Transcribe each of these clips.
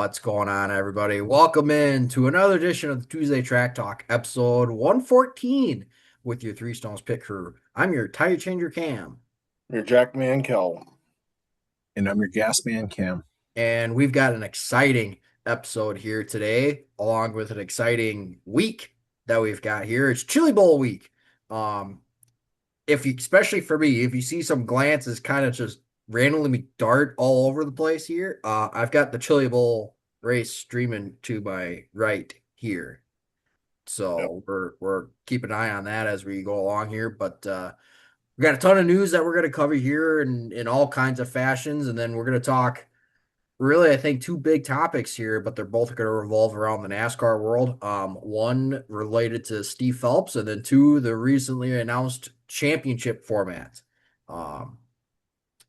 What's going on, everybody? Welcome in to another edition of the Tuesday Track Talk, episode 114, with your Three Stones pit crew. I'm your tire changer, Cam, Your Jack Mankel. And I'm your gas man, Cam. and we've got an exciting episode here today, along with an exciting week that we've got here. It's Chili Bowl week. Um, if you, especially for me, if you see some glances kind of just randomly dart all over the place here, I've got the Chili Bowl race streaming to my right here. Yep. So we're keeping an eye on that as we go along here. But we got a ton of news that we're going to cover here in all kinds of fashions, and then we're going to talk really, I think, two big topics here, but they're both going to revolve around the NASCAR world. One related to Steve Phelps, and then two, the recently announced championship format.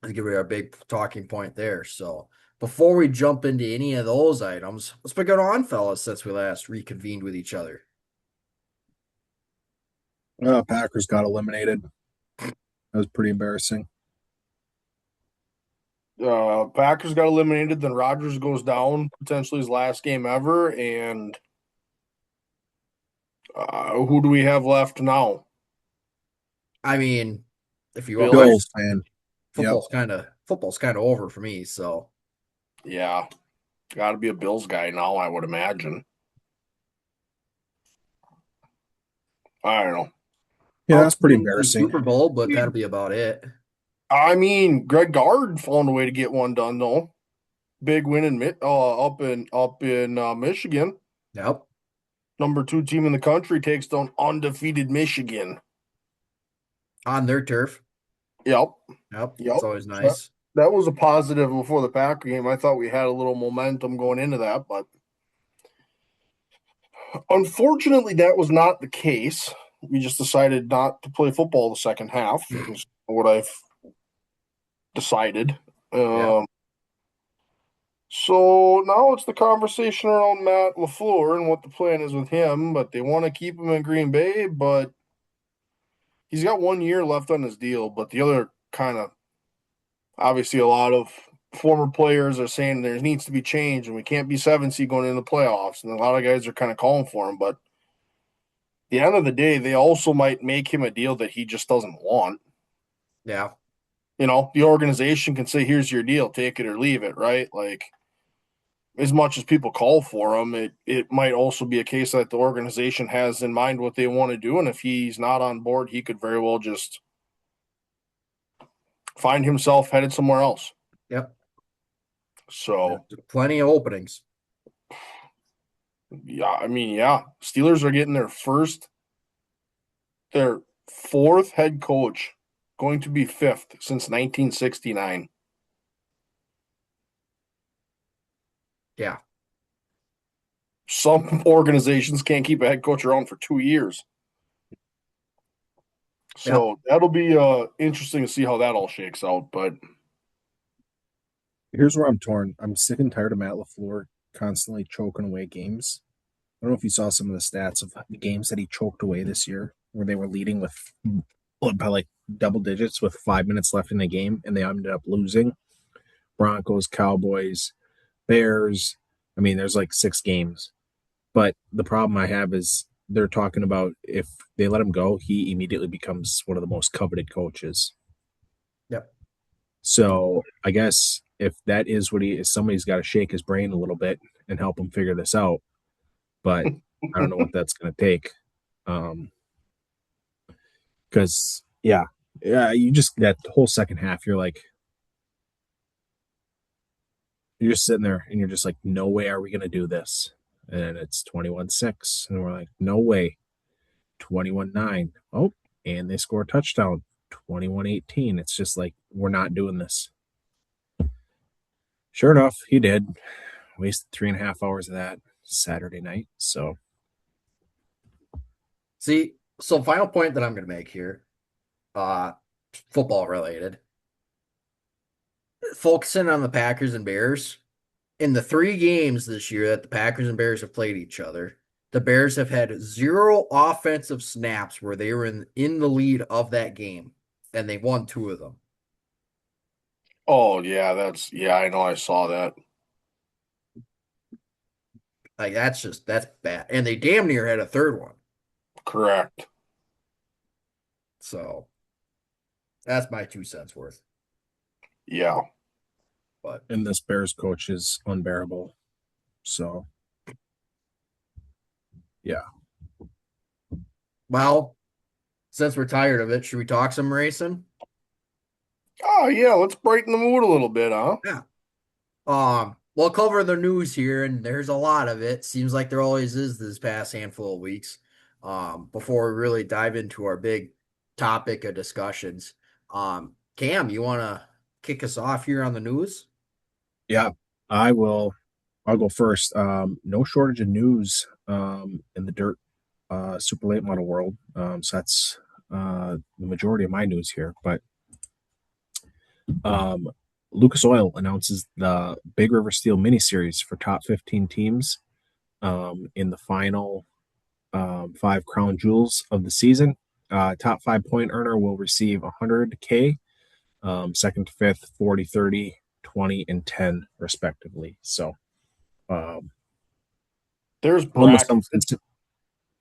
I think we have a big talking point there. So before we jump into any of those items, what's been going on, fellas, since we last reconvened with each other? Packers got eliminated. That was pretty embarrassing. Packers got eliminated. Then Rodgers goes down, potentially his last game ever. And who do we have left now? I mean, if you want, Bills. Bills fan. Yep. football's kind of over for me. So Yeah, got to be a Bills guy now, I would imagine. I don't know. Yeah, that's pretty the embarrassing. Super Bowl, but that'll be about it. I mean, Greg Gard found a way to get one done though. Big win up in Michigan. Yep. Number 2 team in the country takes down undefeated Michigan. On their turf. Yep. Yep. Yep. It's always nice. That was a positive before the Packer game. I thought we had a little momentum going into that, but unfortunately, that was not the case. We just decided not to play football the second half. Is what I've decided. Yeah. So now it's the conversation around Matt LaFleur and what the plan is with him. But they want to keep him in Green Bay, but he's got 1 year left on his deal. But the other kind of obviously a lot of former players are saying there needs to be change and we can't be 7 seed going into the playoffs. And a lot of guys are kind of calling for him. But at the end of the day, they also might make him a deal that he just doesn't want. Yeah. You know, the organization can say, here's your deal, take it or leave it, right? Like, as much as people call for him, it might also be a case that the organization has in mind what they want to do. And if he's not on board, he could very well just find himself headed somewhere else. Yep. So, Plenty of openings. yeah, I mean, yeah, Steelers are getting their fourth head coach, going to be fifth since 1969. Yeah. Some organizations can't keep a head coach around for 2 years. So that'll be interesting to see how that all shakes out. But Here's where I'm torn. I'm sick and tired of Matt LaFleur constantly choking away games. I don't know if you saw some of the stats of the games that he choked away this year, where they were leading with by like double digits with 5 minutes left in the game, and they ended up losing. Broncos, Cowboys, Bears. I mean, there's like 6 games. But the problem I have is they're talking about if they let him go, he immediately becomes one of the most coveted coaches. Yep. So I guess if that is what he is, somebody's got to shake his brain a little bit and help him figure this out. But I don't know what that's going to take. Because you just that whole second half, you're just sitting there and you're just like, no way are we going to do this. And it's 21-6. And we're like, no way. 21-9. Oh, and they score a touchdown. 21-18. It's just like, we're not doing this. Sure enough, he did. Wasted 3.5 hours of that Saturday night. So See, so final point that I'm going to make here, football related, focusing on the Packers and Bears. In the 3 games this year that the Packers and Bears have played each other, the Bears have had 0 offensive snaps where they were in the lead of that game, and they won 2 of them. oh yeah, I know I saw that. Like that's bad. And they damn near had a third one. Correct. So that's my 2 cents worth. Yeah. But And this Bears coach is unbearable. So yeah. well, since we're tired of it, should we talk some racing? Oh yeah, let's brighten the mood a little bit, huh? Yeah. We'll cover the news here, and there's a lot of it. Seems like there always is this past handful of weeks. Before we really dive into our big topic of discussions. Cam, you want to kick us off here on the news? Yeah, I will. I'll go first. No shortage of news in the dirt super late model world. So that's the majority of my news here. But um, Lucas Oil announces the Big River Steel mini series for top 15 teams in the final 5 crown jewels of the season. Top 5 point earner will receive 100K, second to fifth, 40, 30, 20, and 10, respectively. So, There's almost bracket.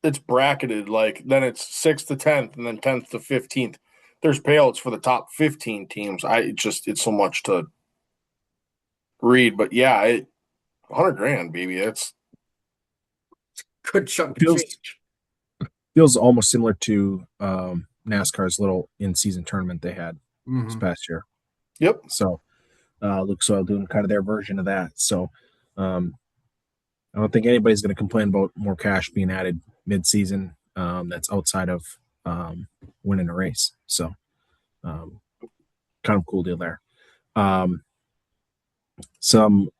It's bracketed like then it's 6th to 10th and then 10th to 15th. There's payouts for the top 15 teams. It's so much to read, but yeah, 100 grand, baby. It's Good chunk of feels change. feels almost similar to NASCAR's little in-season tournament they had this past year. Yep. So, Lucas Oil doing kind of their version of that. So, I don't think anybody's going to complain about more cash being added mid-season. That's outside of winning a race. So, kind of cool deal there.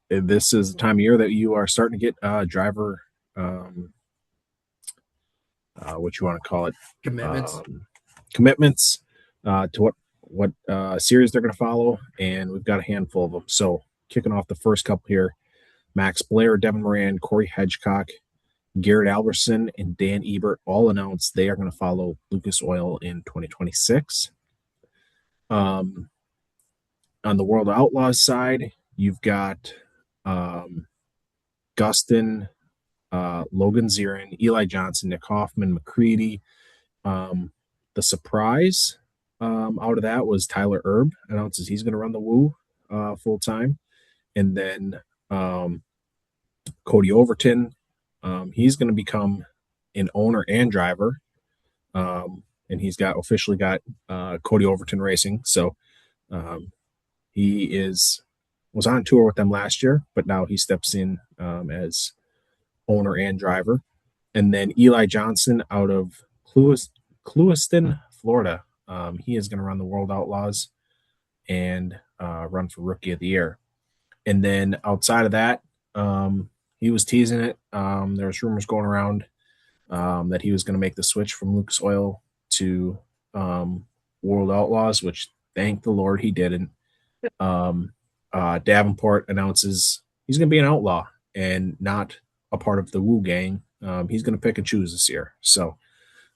This is the time of year that you are starting to get driver, what you want to call it, Commitments. Commitments to what series they're going to follow, and we've got a handful of them. So, kicking off the first couple here. Max Blair, Devin Moran, Corey Hedgecock, Garrett Alberson, and Dan Ebert all announced they are going to follow Lucas Oil in 2026. On the World Outlaws side, you've got Gustin, Logan Zirin, Eli Johnson, Nick Hoffman, McCready. The surprise out of that was Tyler Erb announces he's going to run the Woo full time. And then Cody Overton, he's going to become an owner and driver. And he's officially got Cody Overton Racing. So he was on tour with them last year, but now he steps in as owner and driver. And then Eli Johnson out of Clewiston, Florida. He is going to run the World Outlaws and run for Rookie of the Year. And then outside of that, he was teasing it. There was rumors going around that he was going to make the switch from Lucas Oil to World Outlaws, which thank the Lord he didn't. Davenport announces he's going to be an outlaw and not a part of the Woo gang. He's going to pick and choose this year. So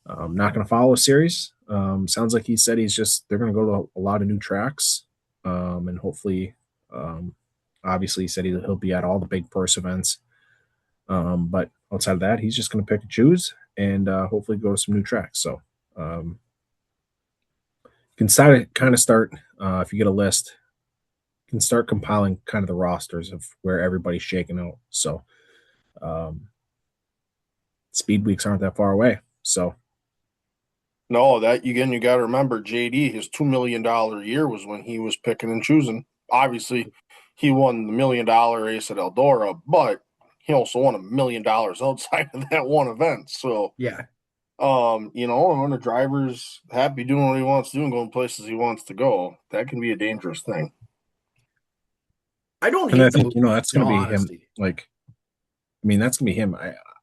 not going to follow a series. Sounds like he said they're going to go to a lot of new tracks and hopefully obviously he said he'll be at all the big purse events. But outside of that, he's just going to pick and choose and hopefully go to some new tracks. So you can kind of start if you get a list, you can start compiling kind of the rosters of where everybody's shaking out. So speed weeks aren't that far away. So no, that again, you got to remember JD, his $2 million a year was when he was picking and choosing. Obviously, he won the $1 million race at Eldora, but he also won $1 million outside of that one event. So, Yeah. when a driver's happy doing what he wants to do and going places he wants to go, that can be a dangerous thing. I don't and I hate the think move, that's in going to all be him. honesty. Like, I mean, that's going to be him.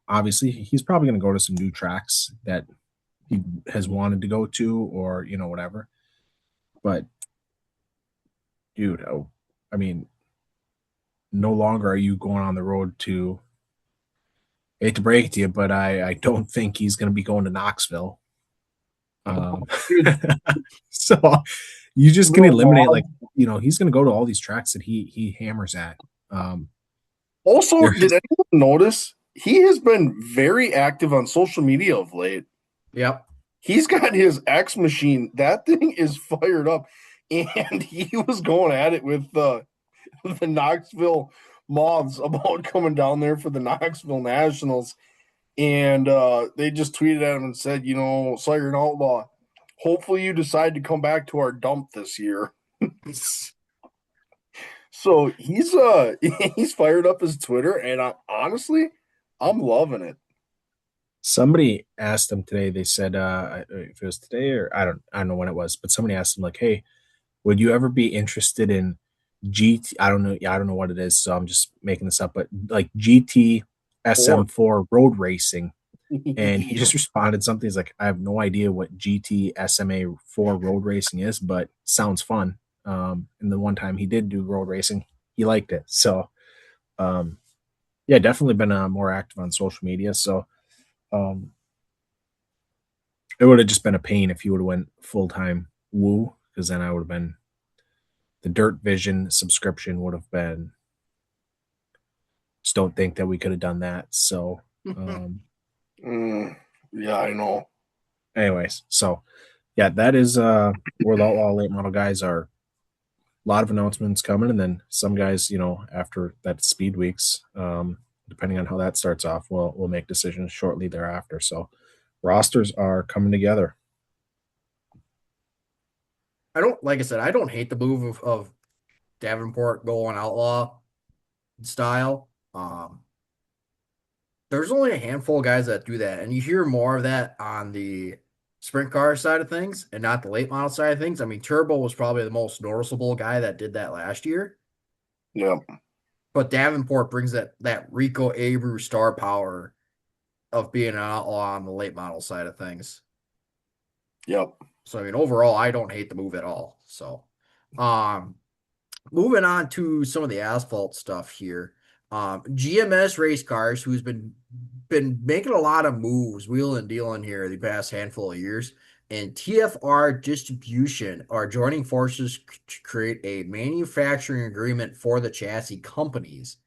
Obviously, he's probably going to go to some new tracks that he has wanted to go to, or whatever. But, dude, I mean, no longer are you going on the road to. Hate to break it to you, but I don't think he's going to be going to Knoxville. So you just can eliminate, he's going to go to all these tracks that he hammers at. Also, did anyone notice he has been very active on social media of late. Yep. He's got his X machine. That thing is fired up. And he was going at it with the Knoxville Moths about coming down there for the Knoxville Nationals. And they just tweeted at him and said, "So you're an outlaw. Hopefully you decide to come back to our dump this year." So he's he's fired up his Twitter, and honestly, I'm loving it. Somebody asked him today. They said, if it was today or I don't know when it was, but somebody asked him like, "Hey, would you ever be interested in GT? I don't know. Yeah, I don't know what it is, so I'm just making this up. But like GT Four. SM4 road racing." And he just responded something. He's like, "I have no idea what GT SMA4 road racing is, but sounds fun." And the one time he did do road racing, he liked it. So, um, yeah, definitely been more active on social media. So, um, it would have just been a pain if he would have went full time woo, because then I would have been the Dirt Vision subscription would have been. Just don't think that we could have done that. So, Mm, yeah, I know. anyways, so yeah, that is where the Outlaw late model guys are. A lot of announcements coming, and then some guys, after that speed weeks, depending on how that starts off, we'll make decisions shortly thereafter. So rosters are coming together. Like I said, I don't hate the move of Davenport going outlaw style. There's only a handful of guys that do that, and you hear more of that on the sprint car side of things and not the late model side of things. I mean, Turbo was probably the most noticeable guy that did that last year, Yeah, but Davenport brings that Rico Abreu star power of being an outlaw on the late model side of things. yep, So I mean, overall, I don't hate the move at all. So, um, moving on to some of the asphalt stuff here. GMS Race Cars, who's been making a lot of moves, wheeling and dealing here the past handful of years, and TFR Distribution are joining forces to create a manufacturing agreement for the chassis companies.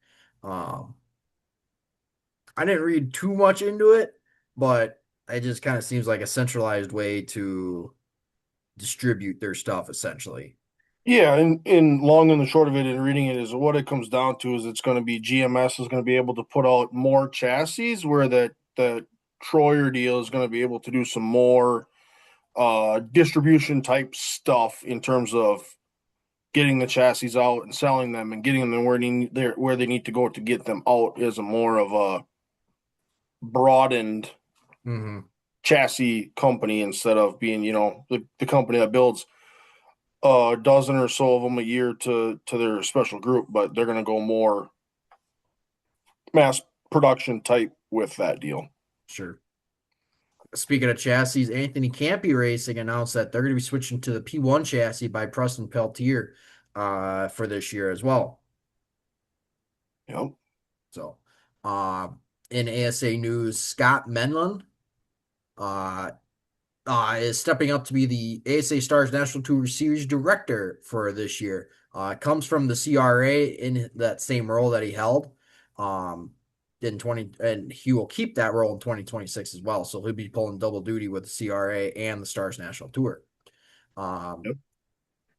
Um, I didn't read too much into it, but it just kind of seems like a centralized way to distribute their stuff, essentially. yeah. And long and the short of it, and reading it is what it comes down to is it's going to be GMS is going to be able to put out more chassis, where that Troyer deal is going to be able to do some more distribution type stuff in terms of getting the chassis out and selling them and getting them where they need to go to get them out is a more of a broadened Hmm. chassis company instead of being, the company that builds a dozen or so of them a year to their special group, but they're going to go more mass production type with that deal. Sure. Speaking of chassis, Anthony Campy Racing announced that they're going to be switching to the P1 chassis by Preston Peltier for this year as well. Yep. So, uh, in ASA news, Scott Menlon uh, is stepping up to be the ASA Stars National Tour Series director for this year. Comes from the CRA in that same role that he held um, in 20, and he will keep that role in 2026 as well. So he'll be pulling double duty with the CRA and the Stars National Tour. Um, Yep.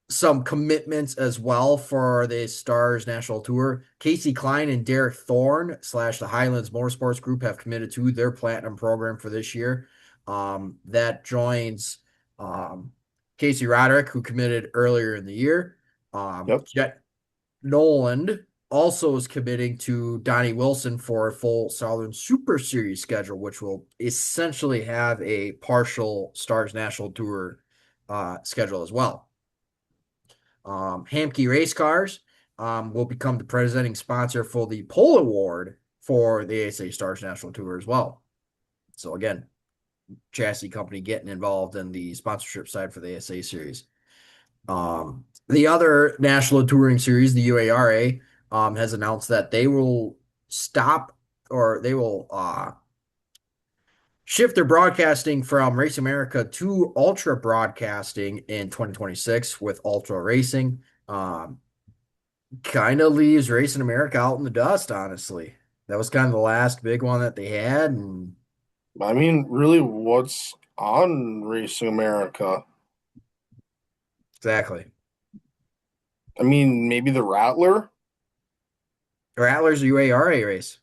some commitments as well for the Stars National Tour. Casey Klein and Derek Thorne / the Highlands Motorsports Group have committed to their platinum program for this year. That joins Casey Roderick, who committed earlier in the year. Yep. Jet Noland also is committing to Donnie Wilson for a full Southern Super Series schedule, which will essentially have a partial Stars National Tour schedule as well. Hamke Race Cars will become the presenting sponsor for the Pole Award for the ASA Stars National Tour as well. So again, chassis company getting involved in the sponsorship side for the ASA series. The other national touring series, the UARA, has announced that they will stop or they will shift their broadcasting from Race America to Ultra Broadcasting in 2026 with Ultra Racing. Kind of leaves Racing America out in the dust, honestly. That was kind of the last big one that they had, and I mean, really, what's on Racing America? exactly. I mean, maybe the Rattler. Rattlers UARA race.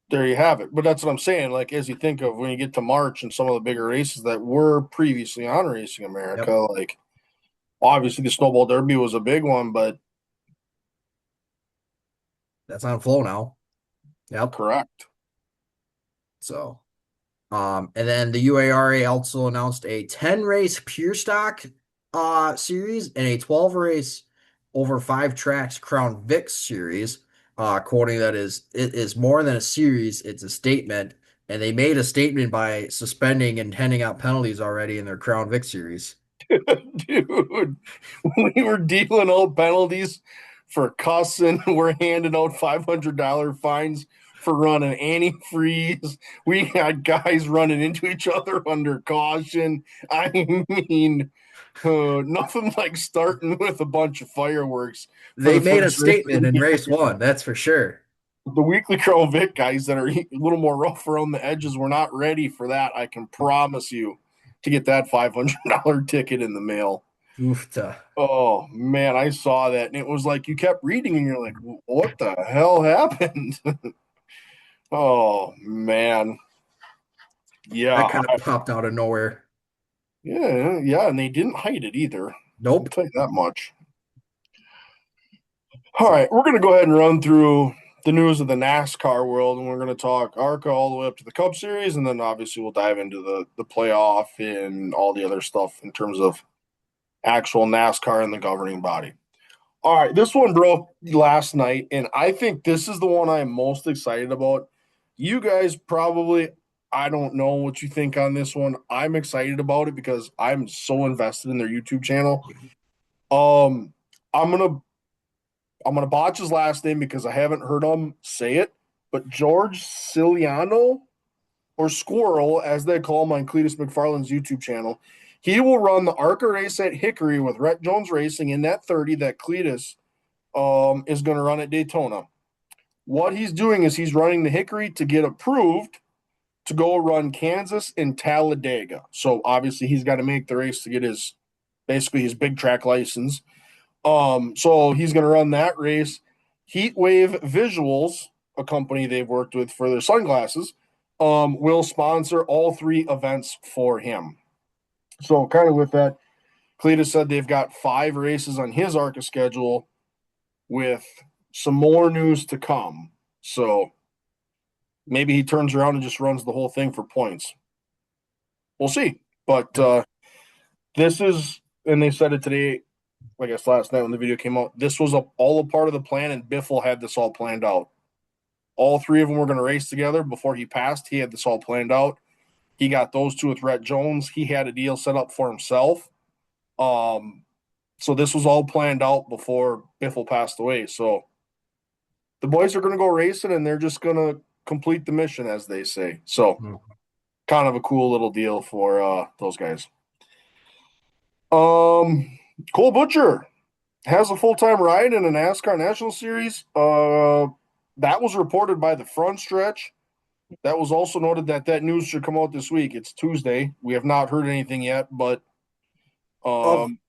There you have it. But that's what I'm saying. Like, as you think of when you get to March and some of the bigger races that were previously on Racing America, Yep, like obviously the Snowball Derby was a big one, but that's on flow now. Yep. correct. So, and then the UARA also announced a 10 race pure stock series and a 12 race over five tracks Crown Vic series. Quoting that is it is more than a series, it's a statement. And they made a statement by suspending and handing out penalties already in their Crown Vic series. Dude, we were dealing out penalties for cussing. We're handing out $500 fines for running antifreeze. We had guys running into each other under caution. I mean, nothing like starting with a bunch of fireworks for They the made a first race of statement the in race year. one, that's for sure. The weekly Crown Vic guys that are a little more rough around the edges were not ready for that. I can promise you to get that $500 ticket in the mail. Oofta. Oh man, I saw that and it was like you kept reading and you're like, what the hell happened? Oh man. That Yeah. kind of popped out of nowhere. Yeah, and they didn't hide it either. I'll Nope. tell you that much. All right, we're gonna go ahead and run through the news of the NASCAR world, and we're gonna talk ARCA all the way up to the Cup Series, and then obviously we'll dive into the playoff and all the other stuff in terms of actual NASCAR and the governing body. All right, this one broke last night, and I think this is the one I'm most excited about. You guys probably, I don't know what you think on this one. I'm excited about it because I'm so invested in their YouTube channel. Um, I'm gonna I'm gonna botch his last name because I haven't heard him say it, but George Ciliano or Squirrel, as they call him on Cletus McFarland's YouTube channel, he will run the ARCA race at Hickory with Rhett Jones Racing in that 30 that Cletus is going to run at Daytona. What he's doing is he's running the Hickory to get approved to go run Kansas and Talladega. So obviously he's got to make the race to get his basically his big track license. So he's going to run that race. Heatwave Visuals, a company they've worked with for their sunglasses, will sponsor all three events for him. So kind of with that, Cletus said they've got 5 races on his ARCA schedule with some more news to come. So maybe he turns around and just runs the whole thing for points. We'll see. But Yep. this is, and they said it today, I guess last night when the video came out, this was all a part of the plan, and Biffle had this all planned out. All 3 of them were going to race together before he passed. He had this all planned out. He got those 2 with Rhett Jones. He had a deal set up for himself. So this was all planned out before Biffle passed away. So the boys are going to go racing, and they're just going to complete the mission, as they say. So Mm. kind of a cool little deal for those guys. Cole Butcher has a full-time ride in a NASCAR National Series. That was reported by the Front Stretch. That was also noted that news should come out this week. It's Tuesday. We have not heard anything yet, but Of um,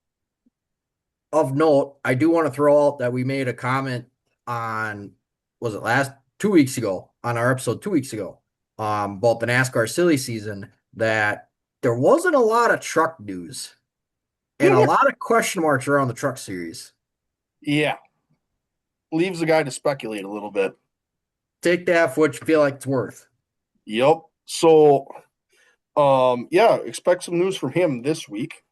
of note, I do want to throw out that we made a comment on, was it last 2 weeks ago on our episode 2 weeks ago, about the NASCAR silly season, that there wasn't a lot of truck news and a lot of question marks around the truck series. yeah, leaves the guy to speculate a little bit. Take that for what you feel like it's worth. Yep. So, yeah, expect some news from him this week.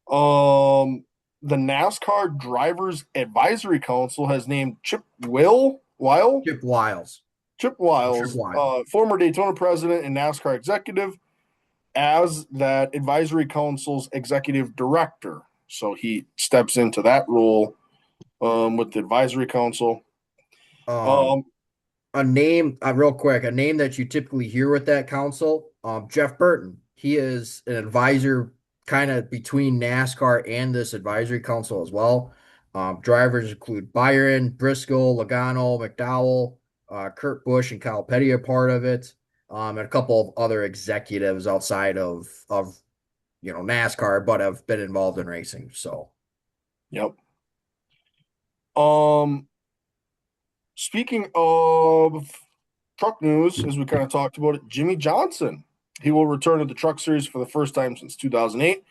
The NASCAR Drivers Advisory Council has named Chip Wiles. Chip Chip Wiles, Wiles. former Daytona president and NASCAR executive, as that advisory council's executive director. So he steps into that role with the advisory council. Um, Um, a name, real quick, a name that you typically hear with that council, Jeff Burton. He is an advisor kind of between NASCAR and this advisory council as well. Drivers include Byron, Briscoe, Logano, McDowell, Kurt Busch, and Kyle Petty are part of it, and a couple of other executives outside of NASCAR, but have been involved in racing. So Yep. Um, Speaking of truck news, as we kind of talked about it, Jimmy Johnson. He will return to the Truck Series for the first time since 2008.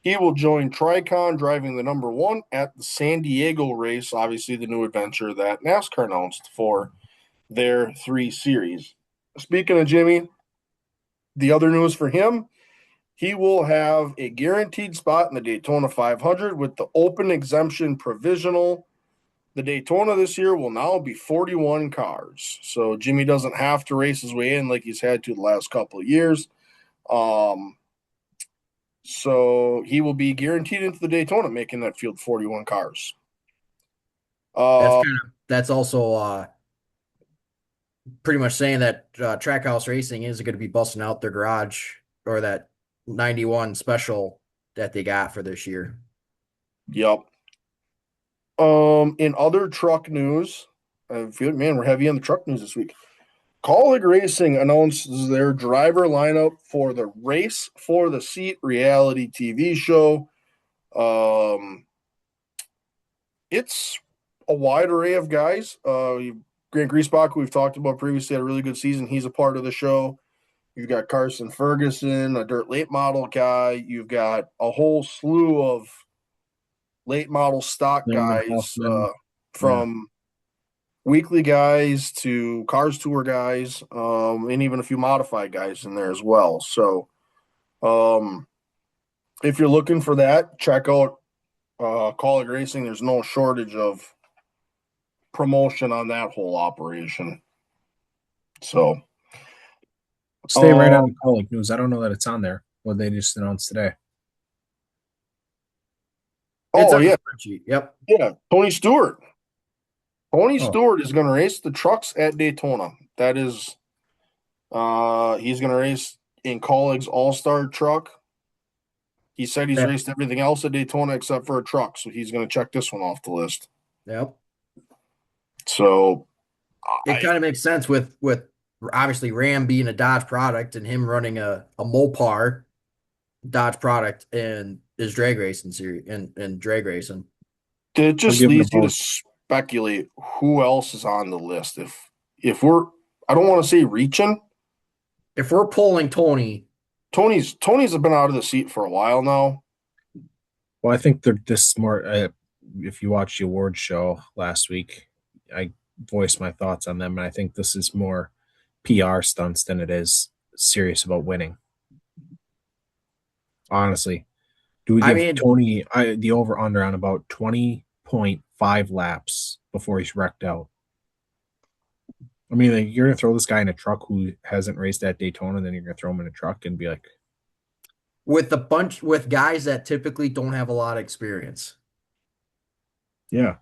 He will join Tricon driving the number one at the San Diego race, obviously the new adventure that NASCAR announced for their 3 series. Speaking of Jimmy, the other news for him, he will have a guaranteed spot in the Daytona 500 with the open exemption provisional. The Daytona this year will now be 41 cars. So Jimmy doesn't have to race his way in like he's had to the last couple of years. Um, so he will be guaranteed into the Daytona, making that field 41 cars. Uh, that's also pretty much saying that Trackhouse Racing is going to be busting out their garage or that 91 special that they got for this year. yep. In other truck news, I feel like, man, we're heavy on the truck news this week. Colleague Racing announces their driver lineup for the Race for the Seat reality TV show. Um, it's a wide array of guys. Grant Griesbach, who we've talked about previously, had a really good season. He's a part of the show. You've got Carson Ferguson, a dirt late model guy. You've got a whole slew of late model stock Landon guys, Hoffman. Yeah. from weekly guys to cars tour guys, and even a few modified guys in there as well. So, um, if you're looking for that, check out Colleague Racing. There's no shortage of promotion on that whole operation. So, Stay right on the Colic news. I don't know that it's on there. What they just announced today. It's oh on the yeah, spreadsheet. Yep. yeah, Tony Stewart. Tony Oh, Stewart is going to race the trucks at Daytona. That is, he's going to race in Colleague's All Star truck. He said he's Yep. raced everything else at Daytona except for a truck, so he's going to check this one off the list. Yep. So, It kind of makes sense with obviously Ram being a Dodge product and him running a Mopar Dodge product and his drag racing series and drag racing. it I'll just give them leads you to both. speculate who else is on the list. If we're, I don't want to say reaching. If we're pulling Tony, Tony's been out of the seat for a while now. Well, I think they're this more. If you watched the awards show last week, I voiced my thoughts on them, and I think this is more PR stunts than it is serious about winning. Honestly, do we I give mean, Tony the over under on about 20.5 laps before he's wrecked out? I mean, like, you're gonna throw this guy in a truck who hasn't raced at Daytona, and then you're gonna throw him in a truck and be like, with guys that typically don't have a lot of experience. yeah,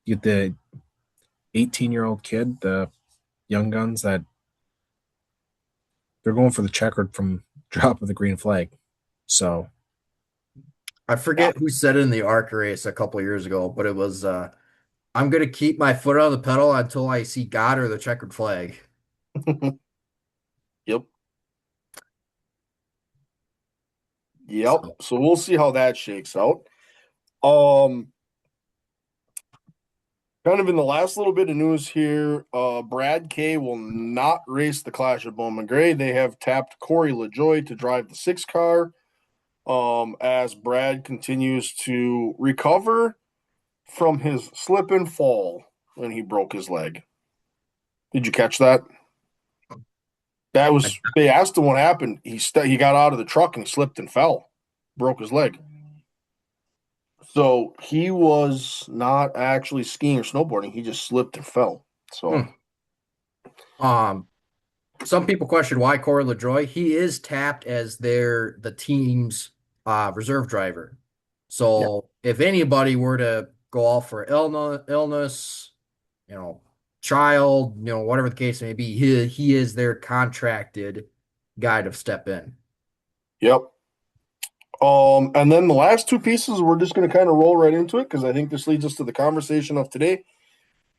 you get the 18-year-old kid, the young guns that they're going for the checkered from drop of the green flag. So I forget who said it in the ARC race a couple years ago, but it was I'm gonna keep my foot on the pedal until I see God or the checkered flag. Yep. Yep. So So we'll see how that shakes out. Um, Kind of in the last little bit of news here, Brad Kay will not race the Clash of Bowman Gray. They have tapped Corey LaJoy to drive the 6 car. As Brad continues to recover from his slip and fall when he broke his leg. Did you catch that? That I, was, they asked him what happened. He got out of the truck and he slipped and fell, broke his leg. So he was not actually skiing or snowboarding. He just slipped and fell. So, um some people question why Corey LaJoy. He is tapped as the team's reserve driver. yeah. So if anybody were to go off for illness, child, whatever the case may be, he is their contracted guy to step in. Yep. And then the last two pieces, we're just going to kind of roll right into it because I think this leads us to the conversation of today.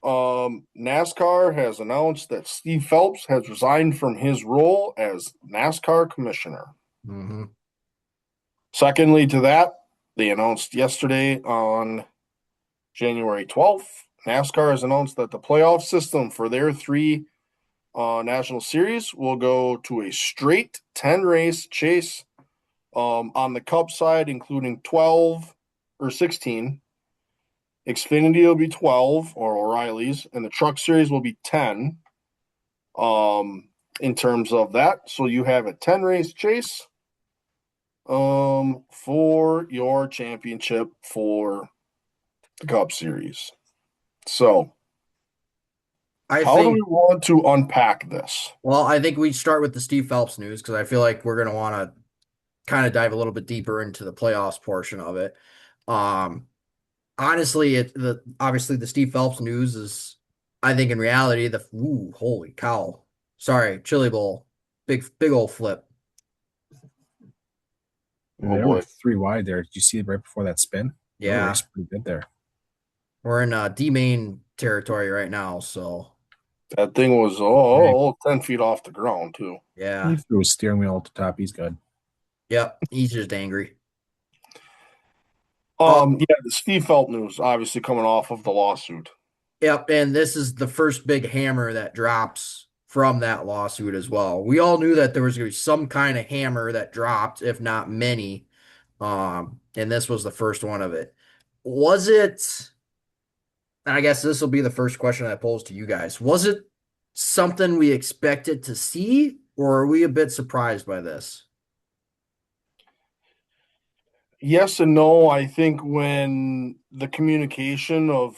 NASCAR has announced that Steve Phelps has resigned from his role as NASCAR commissioner. Mm-hmm. Secondly, to that, they announced yesterday on January 12th, NASCAR has announced that the playoff system for their three national series will go to a straight 10 race chase on the Cup side, including 12 or 16. Xfinity will be 12 or O'Reilly's, and the Truck Series will be 10 in terms of that. So you have a 10 race chase for your championship for the Cup Series. So, I how do we think, want to unpack this? well, I think we start with the Steve Phelps news because I feel like we're going to want to kind of dive a little bit deeper into the playoffs portion of it. Um, Honestly, obviously the Steve Phelps news is, I think in reality, holy cow. Sorry, Chili Bowl. Big old flip. Oh They were boy, three wide there. Did you see it right before that spin? They were Yeah. racing pretty good there. We're in D-main territory right now, so that thing was Hey, 10 feet off the ground, too. he yeah. threw his steering wheel at the top. He's good. Yep, he's just angry. Yeah, the Steve Felt news, obviously coming off of the lawsuit. Yep, and this is the first big hammer that drops from that lawsuit as well. We all knew that there was going to be some kind of hammer that dropped, if not many. And this was the first one of it. Was it, and I guess this will be the first question I pose to you guys. Was it something we expected to see, or are we a bit surprised by this? Yes and no. I think when the communication of,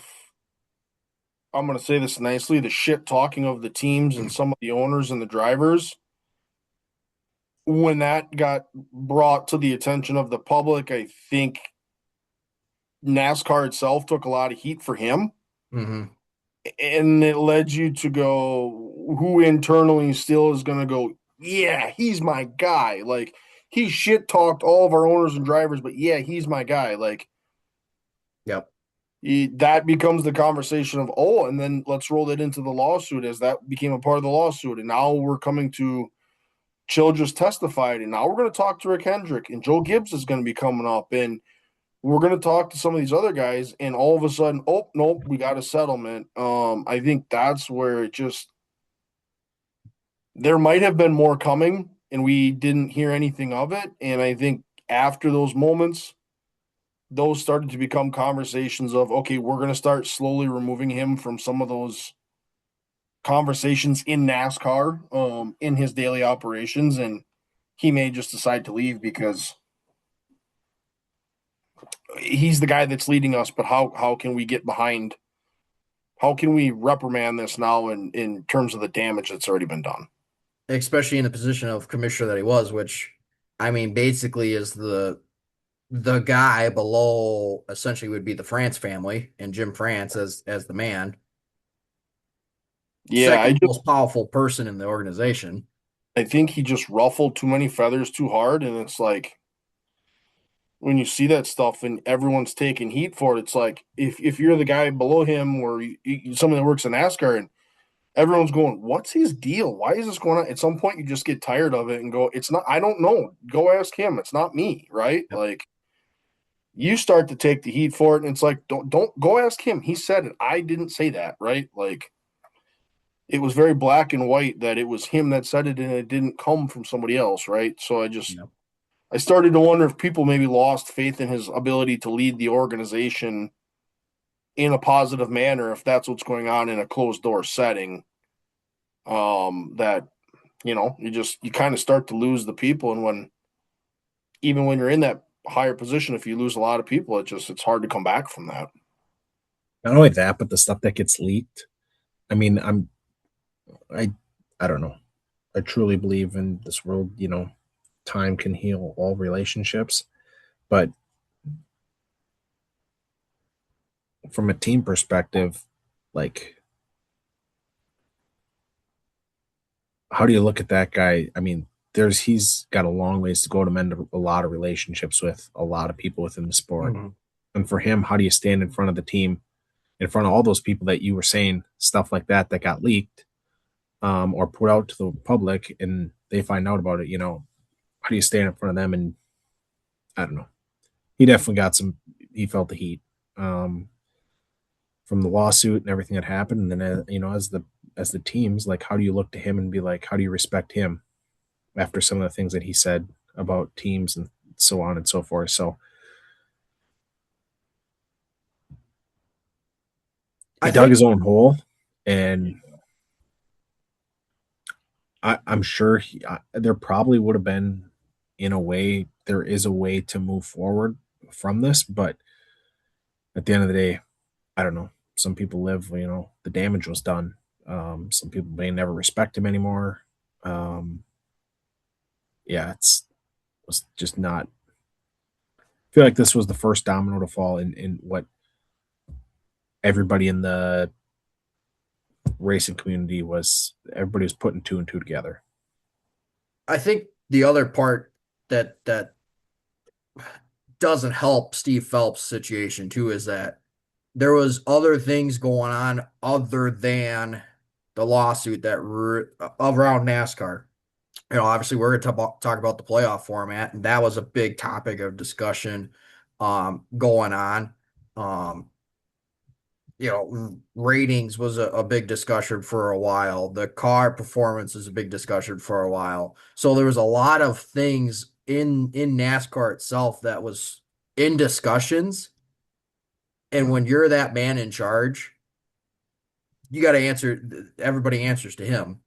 I'm going to say this nicely, the shit talking of the teams and some of the owners and the drivers, when that got brought to the attention of the public, I think NASCAR itself took a lot of heat for him. Hmm. And it led you to go, who internally still is going to go, yeah, he's my guy. Like, he shit talked all of our owners and drivers, but yeah, he's my guy. Like, Yep. that becomes the conversation of, oh, and then let's roll it into the lawsuit as that became a part of the lawsuit. And now we're coming to Chill just testified, and now we're going to talk to Rick Hendrick, and Joe Gibbs is going to be coming up, and we're going to talk to some of these other guys, and all of a sudden, oh, nope, we got a settlement. I think that's where it just, there might have been more coming, and we didn't hear anything of it. And I think after those moments, those started to become conversations of, okay, we're going to start slowly removing him from some of those conversations in NASCAR, in his daily operations, and he may just decide to leave because he's the guy that's leading us. But how can we get behind? How can we reprimand this now in terms of the damage that's already been done? Especially in the position of commissioner that he was, which I mean basically is the guy below essentially would be the France family and Jim France as the man, Yeah, second most powerful person in the organization. I think he just ruffled too many feathers too hard, and it's like when you see that stuff and everyone's taking heat for it, it's like if you're the guy below him or somebody that works in NASCAR and everyone's going, "What's his deal? Why is this going on?" At some point, you just get tired of it and go, "It's not. I don't know. Go ask him. It's not me, right?" Yep. Like you start to take the heat for it, and it's like, don't go ask him. He said it. I didn't say that, right? Like it was very black and white that it was him that said it, and it didn't come from somebody else, right? So Yep. I started to wonder if people maybe lost faith in his ability to lead the organization in a positive manner, if that's what's going on in a closed door setting. That you kind of start to lose the people, and when even when you're in that higher position, if you lose a lot of people, it's hard to come back from that. Not only that, but the stuff that gets leaked. I mean, I I don't know. I truly believe in this world, time can heal all relationships. But from a team perspective, like, how do you look at that guy? I mean, he's got a long ways to go to mend a lot of relationships with a lot of people within the sport. Mhm. And for him, how do you stand in front of the team, in front of all those people that you were saying stuff like that got leaked, or put out to the public, and they find out about it? How do you stand in front of them? And I don't know. He definitely got some. He felt the heat from the lawsuit and everything that happened. And then as the teams, like, how do you look to him and be like, how do you respect him after some of the things that he said about teams and so on and so forth? So he I dug think his own hole, and I'm sure there probably would have been, in a way, there is a way to move forward from this, but at the end of the day, I don't know. Some people live, the damage was done. Some people may never respect him anymore. Um, yeah, was just not. I feel like this was the first domino to fall in what everybody in the racing community was. Everybody was putting two and two together. I think the other part that doesn't help Steve Phelps' situation too is that there was other things going on other than the lawsuit that around NASCAR. Obviously we're going to talk about the playoff format, and that was a big topic of discussion going on. Um, ratings was a big discussion for a while. The car performance is a big discussion for a while. So there was a lot of things in NASCAR itself that was in discussions. And when you're that man in charge, you got to answer. Everybody answers to him,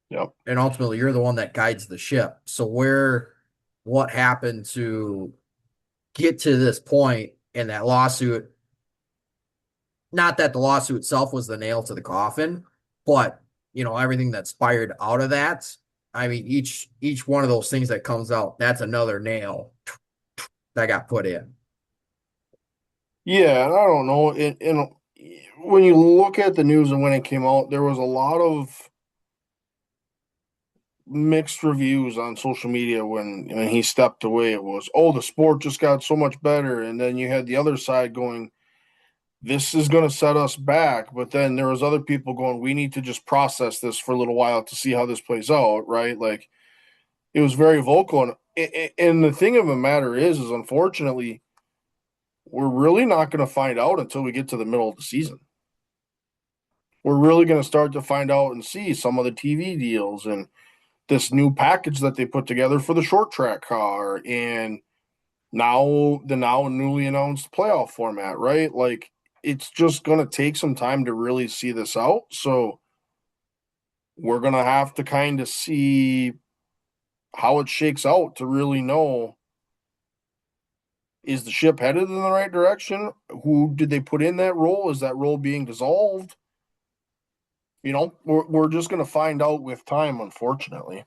Yep. and ultimately, you're the one that guides the ship. So what happened to get to this point in that lawsuit? Not that the lawsuit itself was the nail to the coffin, but everything that spired out of that. I mean, each one of those things that comes out, that's another nail that got put in. Yeah, and I don't know. When you look at the news and when it came out, there was a lot of mixed reviews on social media when he stepped away. It was, oh, the sport just got so much better, and then you had the other side going, this is going to set us back. But then there was other people going, we need to just process this for a little while to see how this plays out, right? Like it was very vocal, and the thing of the matter is unfortunately, we're really not going to find out until we get to the middle of the season. We're really going to start to find out and see some of the TV deals and this new package that they put together for the short track car, and now the now newly announced playoff format, right? Like it's just going to take some time to really see this out. So we're going to have to kind of see how it shakes out to really know, is the ship headed in the right direction? Who did they put in that role? Is that role being dissolved? We're just going to find out with time, unfortunately.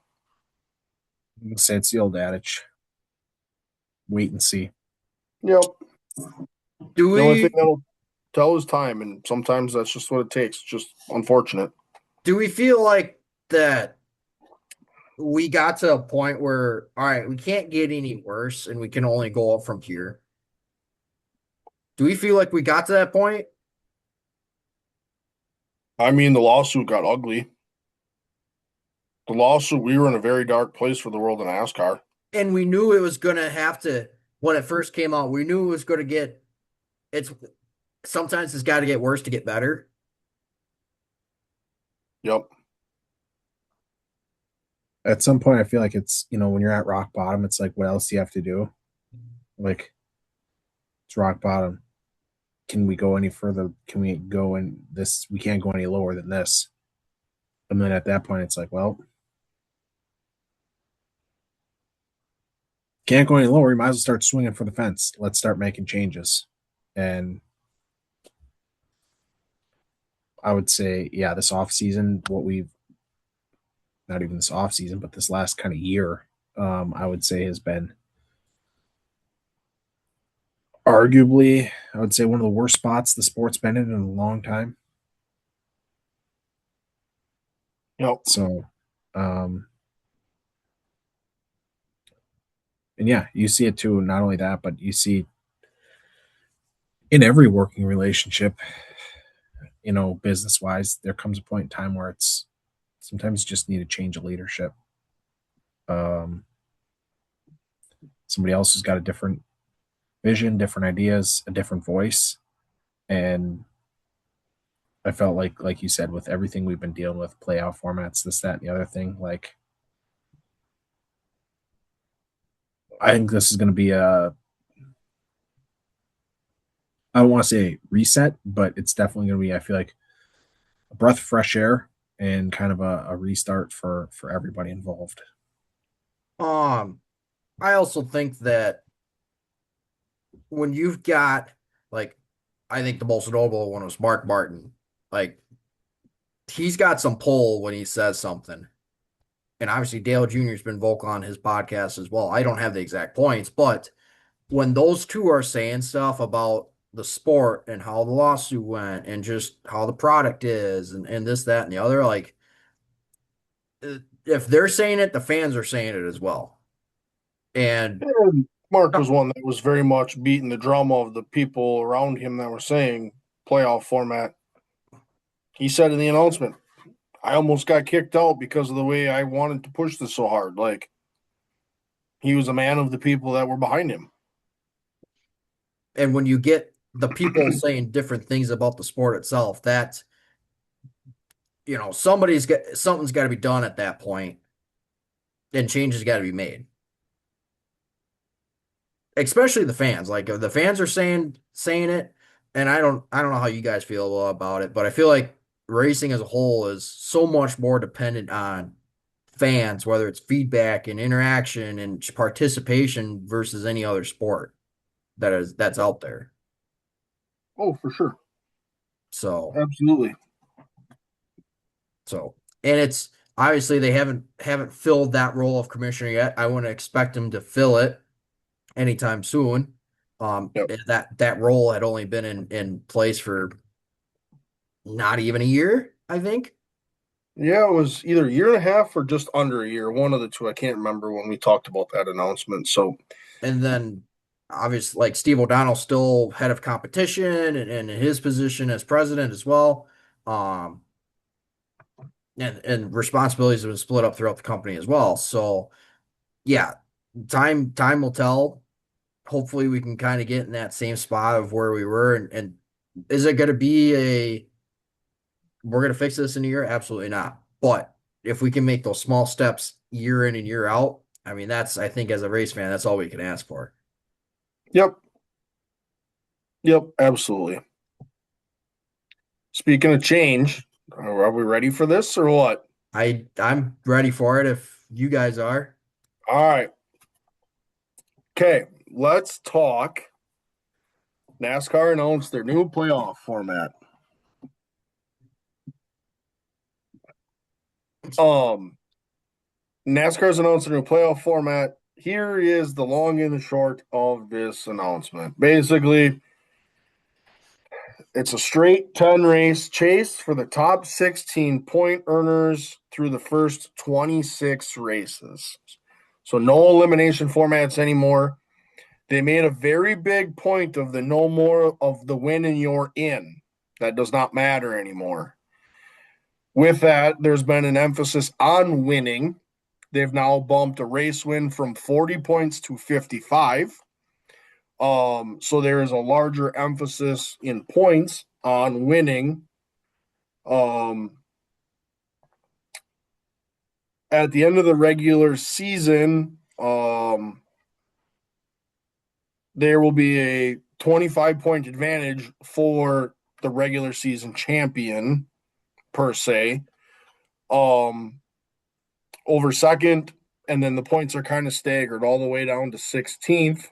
Say it's the old adage: wait and see. Yep. Do The only thing we that'll tell is time, and sometimes that's just what it takes. It's just unfortunate. do we feel like that we got to a point where, all right, we can't get any worse and we can only go up from here? Do we feel like we got to that point? I mean, the lawsuit got ugly. The lawsuit, we were in a very dark place for the world of NASCAR. And we knew it was going to have to, when it first came out, we knew it was going to it's sometimes it's got to get worse to get better. Yep. At some point, I feel like it's, when you're at rock bottom, it's like, what else do you have to do? Like, it's rock bottom. Can we go any further? Can we go in this? We can't go any lower than this. And then at that point, it's like, well, can't go any lower. You might as well start swinging for the fence. Let's start making changes. And I would say, yeah, this off season, what we've not even this off season, but this last kind of year, I would say has been arguably, I would say, one of the worst spots the sport's been in a long time. Yep. So, um, And yeah, you see it too. Not only that, but you see in every working relationship, business wise, there comes a point in time where it's sometimes you just need a change of leadership. Um, Somebody else has got a different vision, different ideas, a different voice, and I felt like you said, with everything we've been dealing with, playoff formats, this, that, and the other thing, like I think this is going to be I don't want to say reset, but it's definitely going to be, I feel like, a breath of fresh air and kind of a restart for everybody involved. Um, I also think that when you've got like, I think the most notable one was Mark Martin. Like, he's got some pull when he says something. And obviously Dale Jr.'s been vocal on his podcast as well. I don't have the exact points, but when those two are saying stuff about the sport and how the lawsuit went and just how the product is and this, that, and the other, like if they're saying it, the fans are saying it as well. And And Mark was one that was very much beating the drum of the people around him that were saying playoff format. He said in the announcement, I almost got kicked out because of the way I wanted to push this so hard. Like, he was a man of the people that were behind him. and when you get the people saying different things about the sport itself, that something's got to be done at that point, and changes got to be made. Especially the fans. Like if the fans are saying it, and I don't know how you guys feel about it, but I feel like racing as a whole is so much more dependent on fans, whether it's feedback and interaction and participation versus any other sport that's out there. Oh, for sure. So Absolutely. so and it's obviously they haven't filled that role of commissioner yet. I wouldn't expect them to fill it anytime soon. Yep. That role had only been in place for not even a year, I think. Yeah, it was either a year and a half or just under a year. One of the two. I can't remember when we talked about that announcement. So, And then obviously like Steve O'Donnell still head of competition and in his position as president as well. Um, and responsibilities have been split up throughout the company as well. So yeah, time will tell. Hopefully we can kind of get in that same spot of where we were and is it going to be we're going to fix this in a year? Absolutely not. But if we can make those small steps year in and year out, I mean, I think as a race fan, that's all we can ask for. yep. Yep. Absolutely. Speaking of change, are we ready for this or what? I'm ready for it if you guys are. All right. Okay. Let's talk. NASCAR announced their new playoff format. Um, NASCAR's announced a new playoff format. Here is the long and the short of this announcement. Basically, it's a straight 10 race chase for the top 16 point earners through the first 26 races. So, no elimination formats anymore. They made a very big point of the no more of the win and you're in. That does not matter anymore. With that, there's been an emphasis on winning. They've now bumped a race win from 40 points to 55. So there is a larger emphasis in points on winning. Um, at the end of the regular season, there will be a 25-point advantage for the regular season champion, per se, um, over second. And then the points are kind of staggered all the way down to 16th,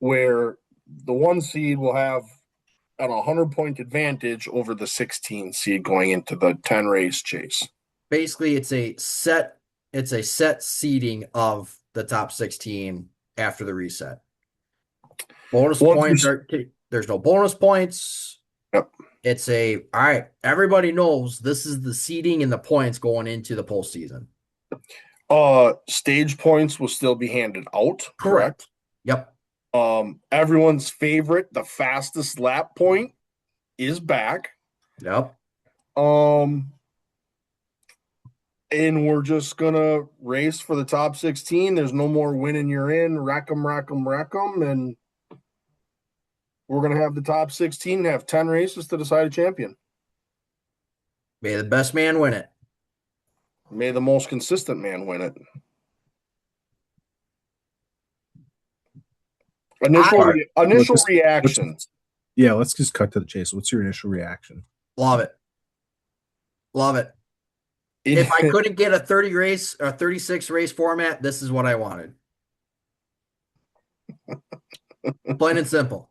where the one seed will have a 100-point advantage over the 16 seed going into the 10 race chase. Basically, it's a set seeding of the top 16 after the reset. Bonus Once points you, are there's no bonus points. yep. It's all right, everybody knows this is the seeding and the points going into the postseason. Stage points will still be handed out, correct? Correct. Yep. Everyone's favorite, the fastest lap point, is back. Yep. Um, and we're just gonna race for the top 16. There's no more winning you're in, wreck 'em, and we're gonna have the top 16 have 10 races to decide a champion. May the best man win it. May the most consistent man win it. Initial All right. reaction. Let's just cut to the chase. What's your initial reaction? Love it. Love it. If I couldn't get a 30 race or 36 race format, this is what I wanted. Plain and simple.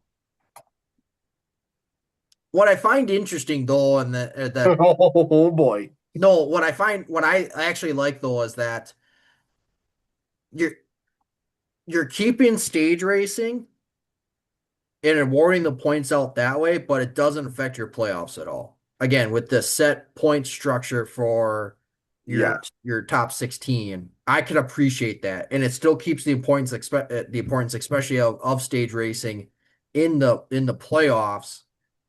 What I find interesting though, and that Oh boy. no, what I actually like though is that you're you're keeping stage racing and awarding the points out that way, but it doesn't affect your playoffs at all. Again, with the set point structure for Yes. your top 16, I can appreciate that, and it still keeps the importance, especially of stage racing in the playoffs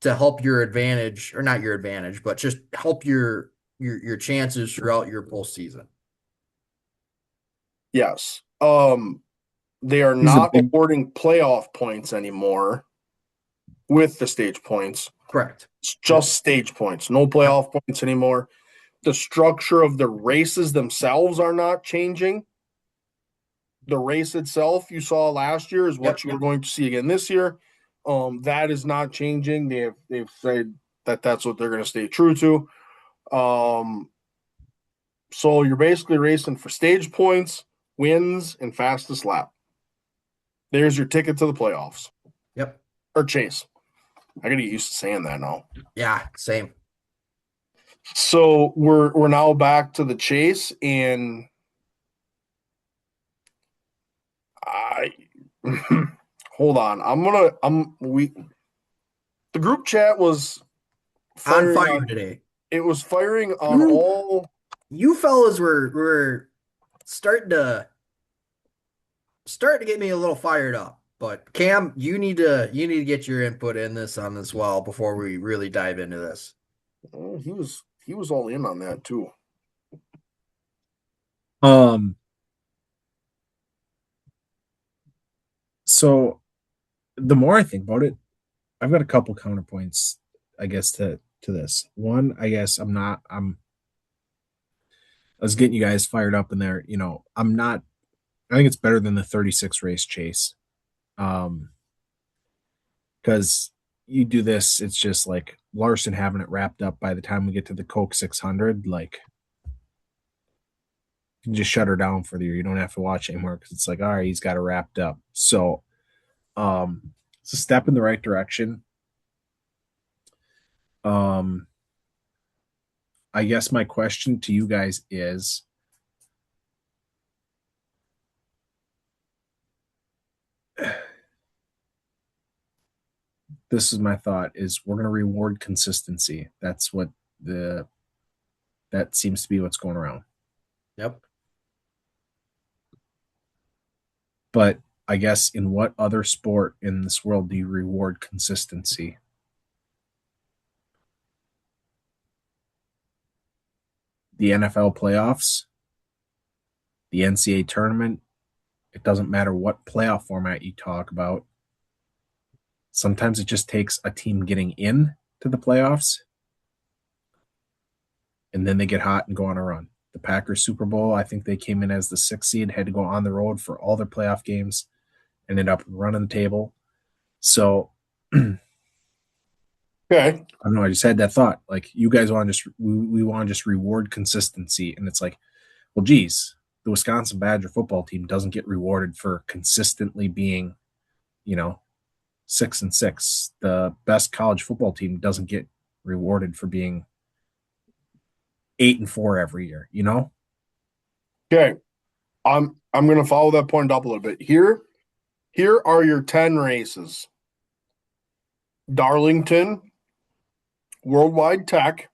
to help your advantage, or not your advantage, but just help your chances throughout your postseason. Yes. They are He's a not big awarding playoff points anymore with the stage points. Correct. It's just stage points, no Yep. playoff points anymore. The structure of the races themselves are not changing. The race itself you saw last year is what Yep. you are going to see again this year. That is not changing. They've said that that's what they're going to stay true to. So you're basically racing for stage points, wins, and fastest lap. There's your ticket to the playoffs Yep. or chase. I gotta get used to saying that now. Yeah. Same. So we're now back to the chase, and I hold on. The group chat was On firing fire on today. it was firing on You all. you fellas were starting to get me a little fired up. But Cam, you need to get your input in this on this well before we really dive into this. He was all in on that too. um so the more I think about it, I've got a couple counterpoints, I guess, to this. One, I guess I was getting you guys fired up in there. I think it's better than the 36 race chase. Because you do this, it's just like Larson having it wrapped up by the time we get to the Coke 600. Like, you can just shut her down for the year. You don't have to watch anymore because it's like, all right, he's got it wrapped up. So, it's a step in the right direction. Um, I guess my question to you guys is, this is my thought, is we're going to reward consistency. That seems to be what's going around. Yep. But I guess, in what other sport in this world do you reward consistency? The NFL playoffs, the NCAA tournament. It doesn't matter what playoff format you talk about. Sometimes it just takes a team getting in to the playoffs, and then they get hot and go on a run. The Packers Super Bowl, I think they came in as the 6th seed, had to go on the road for all their playoff games, ended up running the table. So Okay. I don't know. I just had that thought. Like, you guys want to we want to just reward consistency, and it's like, well, geez, the Wisconsin Badger football team doesn't get rewarded for consistently being, 6-6. The best college football team doesn't get rewarded for being 8-4 every year. Okay. I'm gonna follow that point up a little bit. Here are your 10 races. Darlington, Worldwide Tech,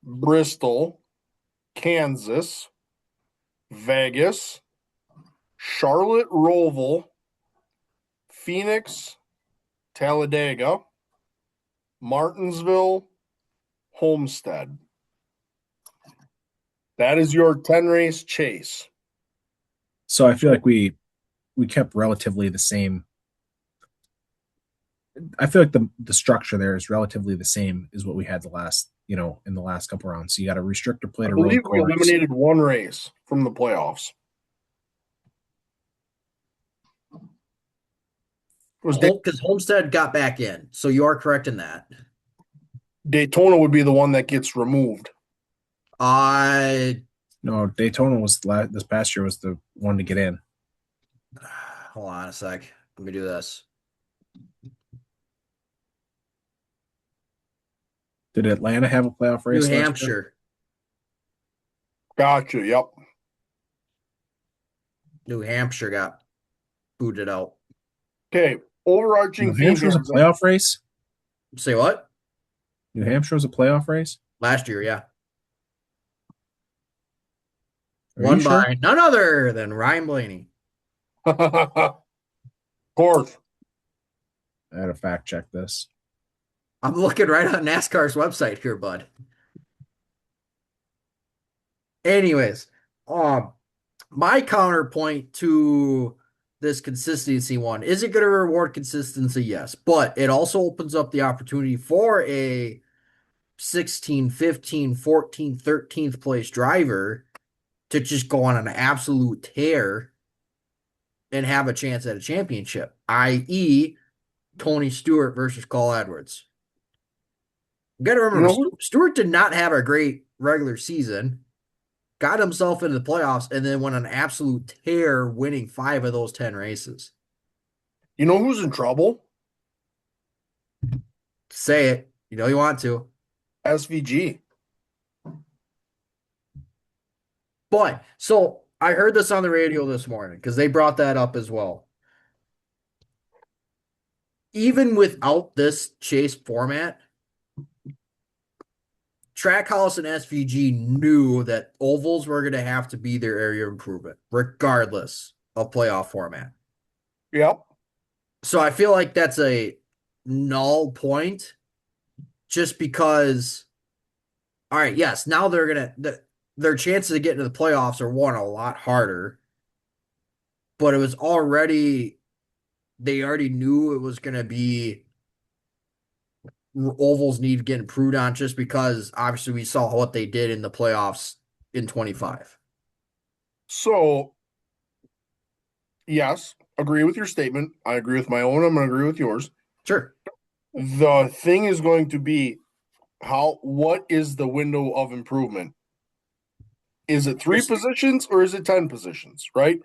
Bristol, Kansas, Vegas, Charlotte Roval, Phoenix, Talladega, Martinsville, Homestead. That is your 10 race chase. So I feel like we kept relatively the same. I feel like the structure there is relatively the same as what we had the last, in the last couple rounds. So you got a restrictor I plate, a believe road we course. eliminated one race from the playoffs. Because Homestead got back in, so you are correct in that. Daytona would be the one that gets removed. I No, Daytona was this past year was the one to get in. hold on a sec. Let me do this. Did Atlanta have a playoff New race last year? Hampshire. Gotcha. Yep. New Hampshire got booted out. Okay. Overarching New theme Hampshire was here. a playoff race. Say what? New Hampshire was a playoff race. Last year, yeah. Are you Won sure? by none other than Ryan Blaney. Of course. I had to fact check this. I'm looking right on NASCAR's website here, bud. Anyways, my counterpoint to this consistency one, is it going to reward consistency? Yes, but it also opens up the opportunity for a 16, 15, 14, 13th place driver to just go on an absolute tear and have a chance at a championship, i.e., Tony Stewart versus Carl Edwards. You got to remember, Stewart did not have a great regular season, got himself into the playoffs, and then went on an absolute tear, winning 5 of those 10 races. You know who's in trouble? Say it. You know you want to. SVG. But, so I heard this on the radio this morning because they brought that up as well. Even without this chase format, Trackhouse and SVG knew that ovals were going to have to be their area of improvement, regardless of playoff format. Yep. So I feel like that's a null point just because, all right, yes, now their chances of getting to the playoffs are one a lot harder, but it was already, they already knew it was going to be ovals need to get improved on just because obviously we saw what they did in the playoffs in 25. So, yes, agree with your statement. I agree with my own. I'm going to agree with yours. Sure. The thing is going to be what is the window of improvement? Is it 3 positions or is it 10 positions, right?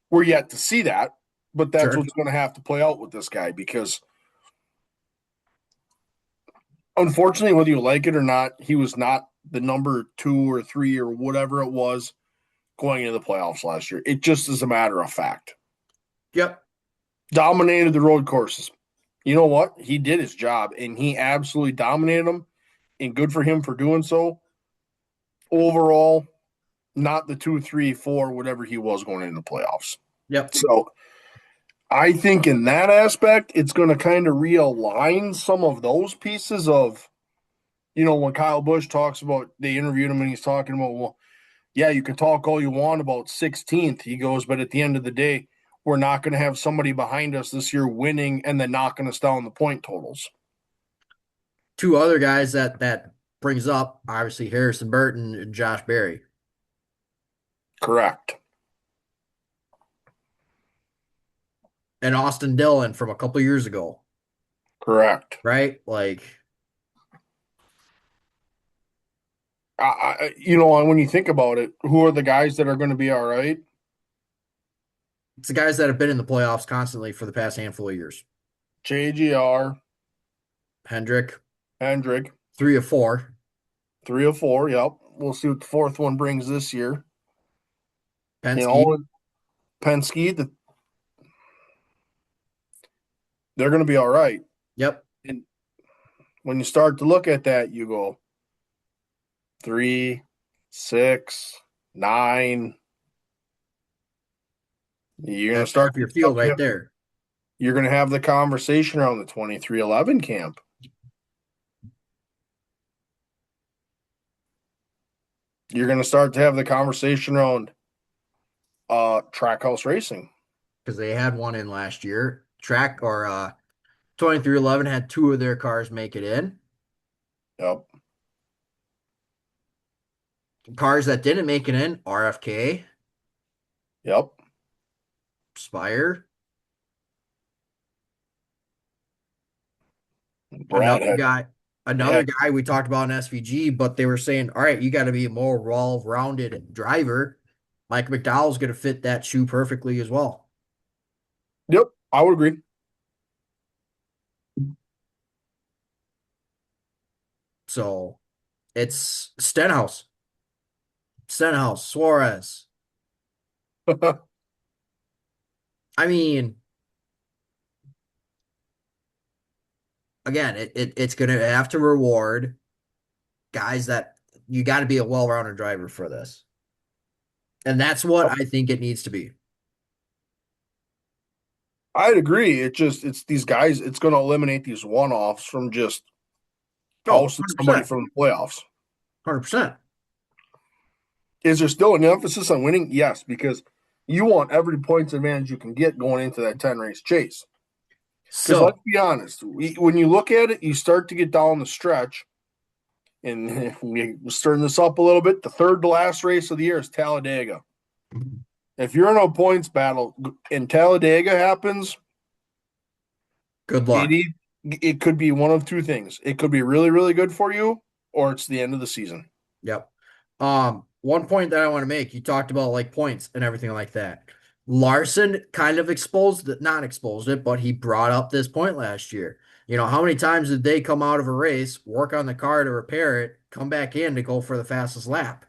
We're yet to see that, but that's Sure. what's going to have to play out with this guy because unfortunately, whether you like it or not, he was not the number 2 or 3 or whatever it was going into the playoffs last year. It just is a matter of fact. Yep. Dominated the road courses. You know what? He did his job and he absolutely dominated them, and good for him for doing so. Overall, not the 2, 3, 4, whatever he was going into the playoffs. Yep. So I think in that aspect, it's going to kind of realign some of those pieces of, when Kyle Busch talks about, they interviewed him and he's talking about, well, yeah, you can talk all you want about 16th. He goes, but at the end of the day, we're not going to have somebody behind us this year winning and then knocking us down the point totals. 2 other guys that brings up, obviously, Harrison Burton and Josh Berry. Correct. And Austin Dillon from a couple years ago. Correct. Right? Like, when you think about it, who are the guys that are going to be all right? it's the guys that have been in the playoffs constantly for the past handful of years. JGR, Hendrick, 3 of 4. 3 or 4. Yep. We'll see what the 4th one brings this year. Penske. Penske, they're going to be all right. Yep. And when you start to look at that, you go 3, 6, 9. You're going to That's start. half your field right there. You're going to have the conversation around the 2311 camp. You're going to start to have the conversation around Trackhouse Racing. Because they had one in last year. 2311 had two of their cars make it in. Yep. Cars that didn't make it in, RFK, Yep. Spire. Brad Another guy we talked about in SVG, but they were saying, all right, you got to be a more well-rounded driver. Mike McDowell's going to fit that shoe perfectly as well. Yep, I would agree. So it's Stenhouse, Suarez. I mean, again, it's going to have to reward guys that you got to be a well-rounded driver for this. And that's what I think it needs to be. I'd agree. It's these guys, it's going to eliminate these one-offs from just ousting somebody from the playoffs. 100%. Is there still an emphasis on winning? Yes, because you want every points advantage you can get going into that 10-race chase. Because let's be honest, when you look at it, you start to get down the stretch, and we're stirring this up a little bit. The third to last race of the year is Talladega. If you're in a points battle and Talladega happens, good luck. It could be one of two things. It could be really, really good for you, or it's the end of the season. Yep. One point that I want to make, you talked about like points and everything like that. Larson kind of not exposed it, but he brought up this point last year. You know, how many times did they come out of a race, work on the car to repair it, come back in to go for the fastest lap?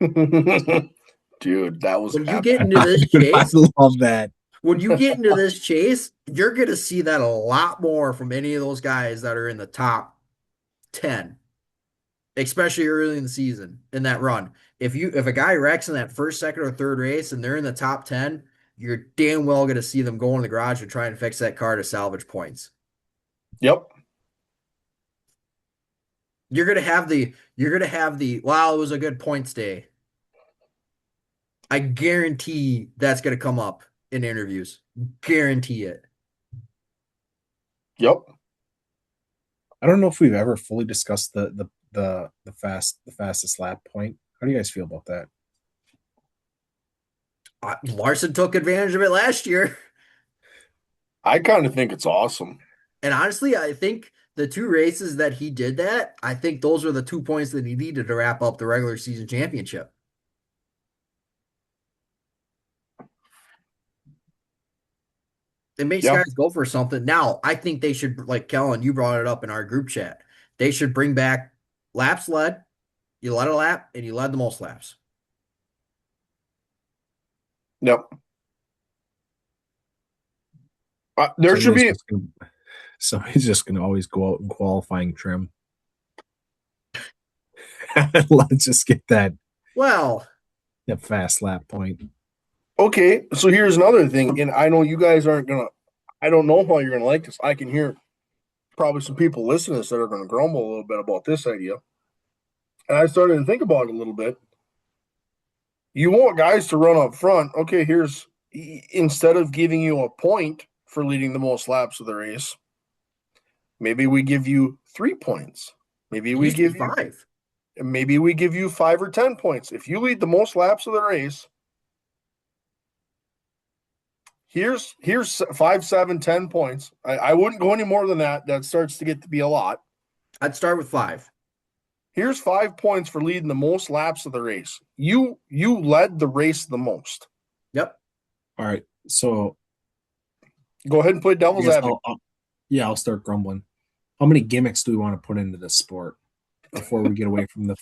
Dude, that was when you get into this chase. I love that. When you get into this chase, you're going to see that a lot more from any of those guys that are in the top 10, especially early in the season in that run. If a guy wrecks in that first, second, or third race and they're in the top 10, you're damn well going to see them go in the garage and try and fix that car to salvage points. Yep. You're going to have the wow, it was a good points day. I guarantee that's going to come up in interviews. Guarantee it. Yep. I don't know if we've ever fully discussed the fastest lap point. How do you guys feel about that? Larson took advantage of it last year. I kind of think it's awesome. And honestly, I think the two races that he did that, I think those are the 2 points that he needed to wrap up the regular season championship. It makes guys go for something. Now, I think they should, like Kellen, you brought it up in our group chat. They should bring back laps led. You led a lap, and you led the most laps. Yep. There should be. Somebody's just going to always go out in qualifying trim. Let's just get that. Well, that fast lap point. Okay, so here's another thing, and I know you guys aren't gonna. I don't know how you're gonna like this. I can hear probably some people listening to this that are gonna grumble a little bit about this idea. And I started to think about it a little bit. You want guys to run up front. Okay, instead of giving you a point for leading the most laps of the race, maybe we give you 3 points. Maybe we give you 5. Maybe we give you 5 or 10 points. If you lead the most laps of the race, here's 5, 7, 10 points. I wouldn't go any more than that. That starts to get to be a lot. I'd start with 5. Here's 5 points for leading the most laps of the race. You led the race the most. Yep. All right. So go ahead and play devil's advocate. I'll start grumbling. How many gimmicks do we want to put into this sport before we get away from the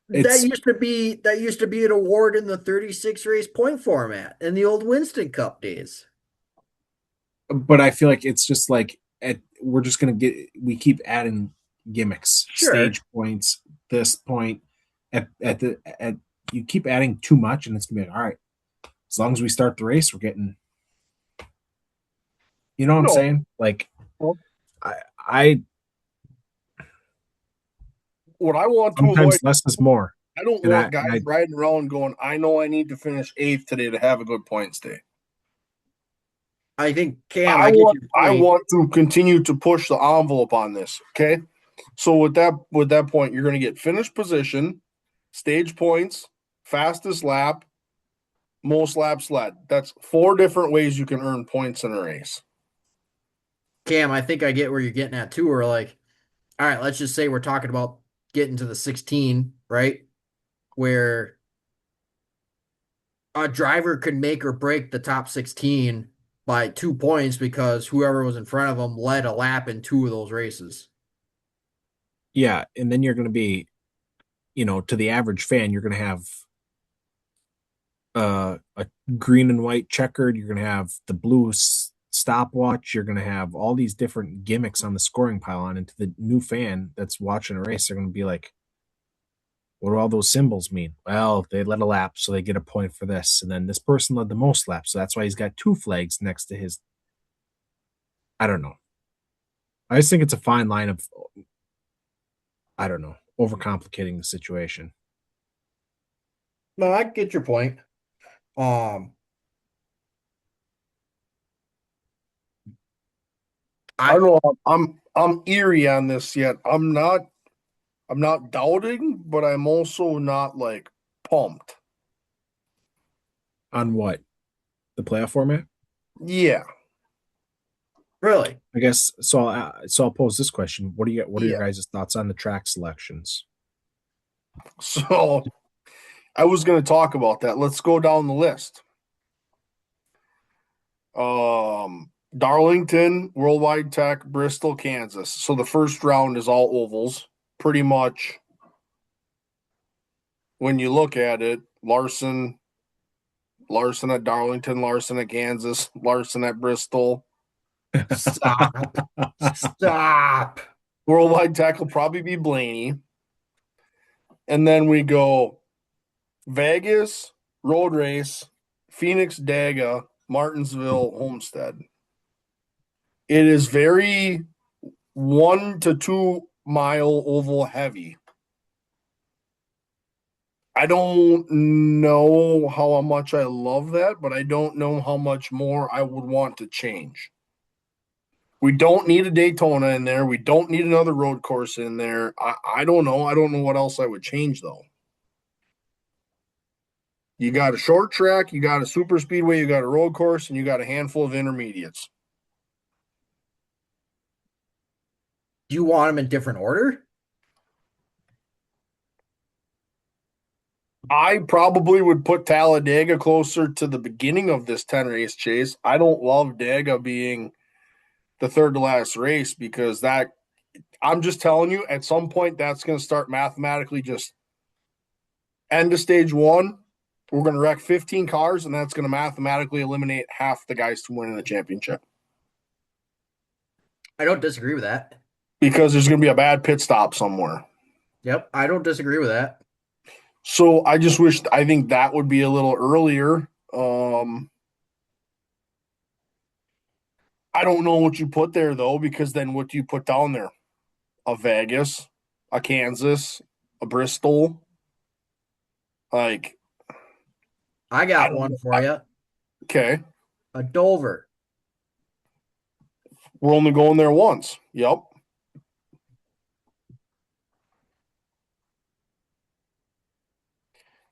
that used to be an award in the 36 race point format in the old Winston Cup days. But I feel like it's just like we're just gonna we keep adding gimmicks, stage points, this point at you keep adding too much, and it's gonna be like, all right, as long as we start the race, we're getting. You know what I'm No. saying? Like, Well, I what I want to avoid, sometimes less is more, I don't and want and guys I riding around going, I know I need to finish 8th today to have a good points day. I think Cam, I get your I point. want to continue to push the envelope on this. Okay. So with that point, you're going to get finished position, stage points, fastest lap, most laps led. That's 4 different ways you can earn points in a race. Cam, I think I get where you're getting at too. We're like, all right, let's just say we're talking about getting to the 16, right? Where a driver could make or break the top 16 by 2 points because whoever was in front of them led a lap in 2 of those races. yeah, and then you're gonna be, to the average fan, you're gonna have a green and white checkered. You're gonna have the blue stopwatch. You're gonna have all these different gimmicks on the scoring pylon, and to the new fan that's watching a race, they're gonna be like, "What do all those symbols mean?" Well, they led a lap, so they get a point for this, and then this person led the most laps, so that's why he's got 2 flags next to his. I don't know. I just think it's a fine line of, I don't know, overcomplicating the situation. No, I get your point. Um, I I don't know. I'm eerie on this yet. I'm not doubting, but I'm also not like pumped. On what? The playoff format? Yeah. really, I guess so. So I'll pose this question: What are your Yeah. guys' thoughts on the track selections? So I was going to talk about that. Let's go down the list. Darlington, Worldwide Tech, Bristol, Kansas. So the first round is all ovals. Pretty much when you look at it, Larson at Darlington, Larson at Kansas, Larson at Bristol. stop, stop. Worldwide Tech will probably be Blaney. And then we go Vegas, Road Race, Phoenix, Daga, Martinsville, Homestead. It is very 1 to 2 mile oval heavy. I don't know how much I love that, but I don't know how much more I would want to change. We don't need a Daytona in there. We don't need another road course in there. I don't know. I don't know what else I would change though. You got a short track, you got a super speedway, you got a road course, and you got a handful of intermediates. Do you want them in different order? I probably would put Talladega closer to the beginning of this 10 race chase. I don't love Daga being the third to last race because that I'm just telling you, at some point that's going to start mathematically just end of stage 1. We're going to wreck 15 cars, and that's going to mathematically eliminate half the guys to win in the championship I don't disagree with that. because there's going to be a bad pit stop somewhere. Yep, I don't disagree with that. So I think that would be a little earlier. I don't know what you put there though, because then what do you put down there? A Vegas, a Kansas, a Bristol. Like, I I got don't one know. for you. Okay. A Dover. We're only going there once. Yep.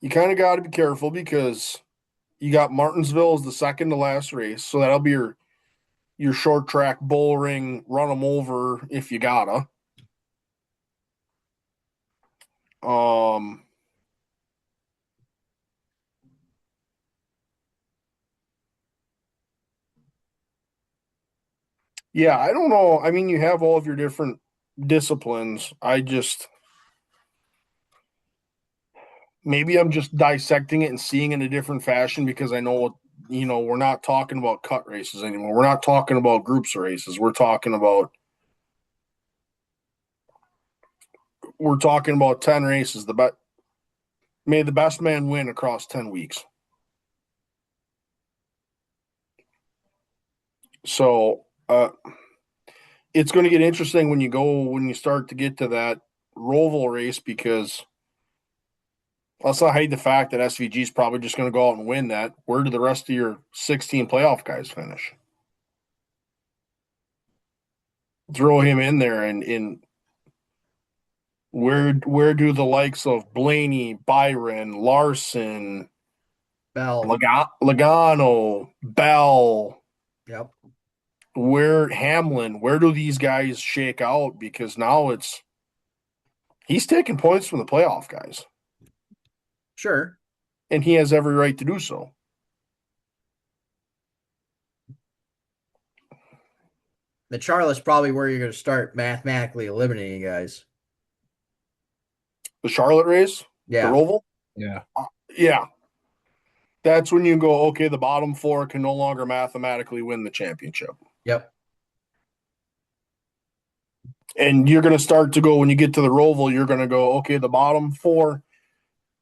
You kind of got to be careful because you got Martinsville as the second to last race. So that'll be your short track bull ring, run them over if you gotta. Um, yeah, I don't know. I mean, you have all of your different disciplines. Maybe I'm just dissecting it and seeing it in a different fashion because I know what, we're not talking about cut races anymore. We're not talking about groups of races. We're talking about 10 races. May the best man win across 10 weeks. So it's going to get interesting when you start to get to that Roval race, because let's not hide the fact that SVG is probably just going to go out and win that. Where do the rest of your 16 playoff guys finish? Throw him in there, and where do the likes of Blaney, Byron, Larson, Bell. Logano, Bell, Yep. where Hamlin, where do these guys shake out? Because now he's taking points from the playoff guys, Sure. and he has every right to do so. The Charlotte's probably where you're going to start mathematically eliminating guys. The Charlotte race, the Yeah. Roval, Yeah. yeah, that's when you go, okay, the bottom four can no longer mathematically win the championship. Yep. And you're going to start to go, when you get to the Roval, you're going to go, okay, the bottom four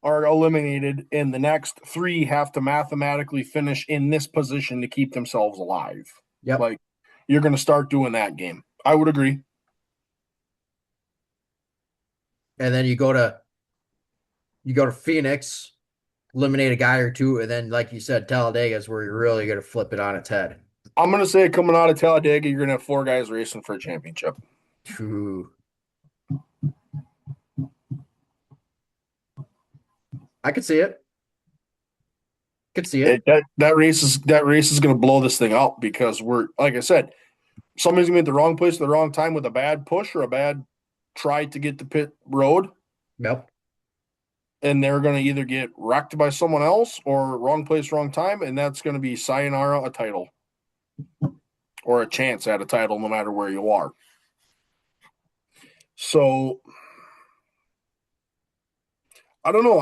are eliminated, and the next three have to mathematically finish in this position to keep themselves alive. Yep. Like, you're going to start doing that game. I would agree. And then you go to Phoenix, eliminate a guy or two, and then like you said, Talladega is where you're really going to flip it on its head. I'm going to say coming out of Talladega, you're going to have four guys racing for a championship. True. I could see it. Could see it. That race is going to blow this thing up, because we're, like I said, somebody's going to be at the wrong place at the wrong time with a bad push or a bad try to get to pit road, Yep. and they're going to either get wrecked by someone else or wrong place, wrong time, and that's going to be sayonara, a title or a chance at a title, no matter where you are. So I don't know.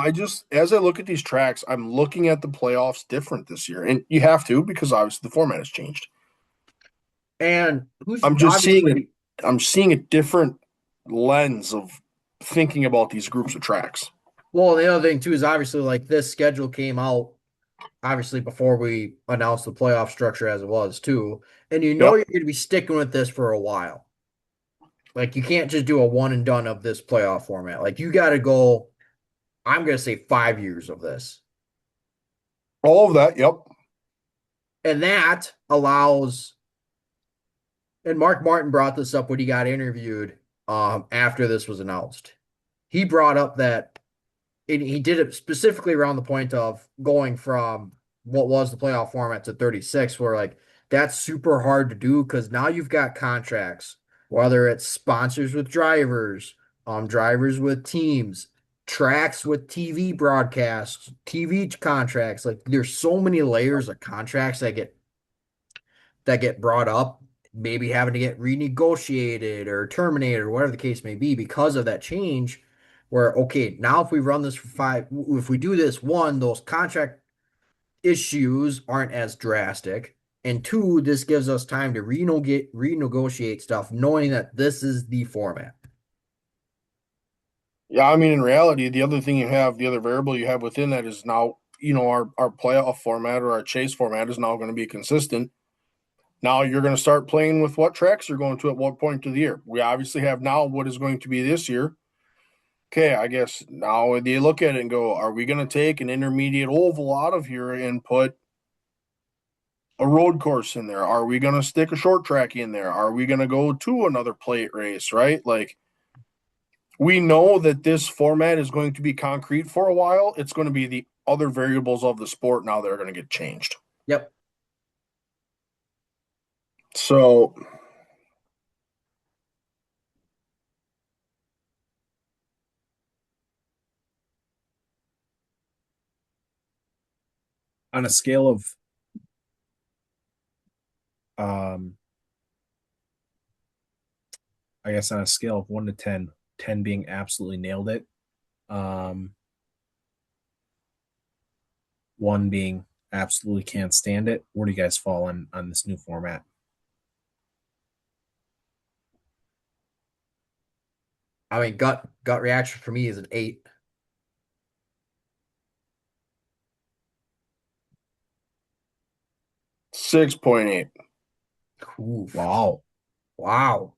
As I look at these tracks, I'm looking at the playoffs different this year, and you have to, because obviously the format has changed. And who's I'm just seeing obviously I'm seeing a different lens of thinking about these groups of tracks. well, the other thing too is obviously like this schedule came out obviously before we announced the playoff structure as it was too. And you know Yep. you're going to be sticking with this for a while. Like you can't just do a one and done of this playoff format. Like you got to go, I'm going to say 5 years of this. All of that. Yep. And that allows, and Mark Martin brought this up when he got interviewed after this was announced. He brought up that and he did it specifically around the point of going from what was the playoff format to 36, where like that's super hard to do because now you've got contracts, whether it's sponsors with drivers, drivers with teams, tracks with TV broadcasts, TV contracts. Like there's so many layers of contracts that get brought up, maybe having to get renegotiated or terminated or whatever the case may be because of that change. Where, okay, now if we run this for if we do this, one, those contract issues aren't as drastic. And two, this gives us time to renegotiate stuff, knowing that this is the format. Yeah. I mean, in reality, the other variable you have within that is now, our playoff format or our chase format is now going to be consistent. Now you're going to start playing with what tracks you're going to at what point of the year. We obviously have now what is going to be this year. Okay, I guess now they look at it and go, are we going to take an intermediate oval out of here and put a road course in there? Are we going to stick a short track in there? Are we going to go to another plate race, right? Like, we know that this format is going to be concrete for a while. It's going to be the other variables of the sport now that are going to get changed. Yep. So, On a scale of um I guess on a scale of 1 to 10, 10 being absolutely nailed it, um, one being absolutely can't stand it. Where do you guys fall on this new format? I mean, gut reaction for me is an 8. 6.8. Oof. Wow. Wow.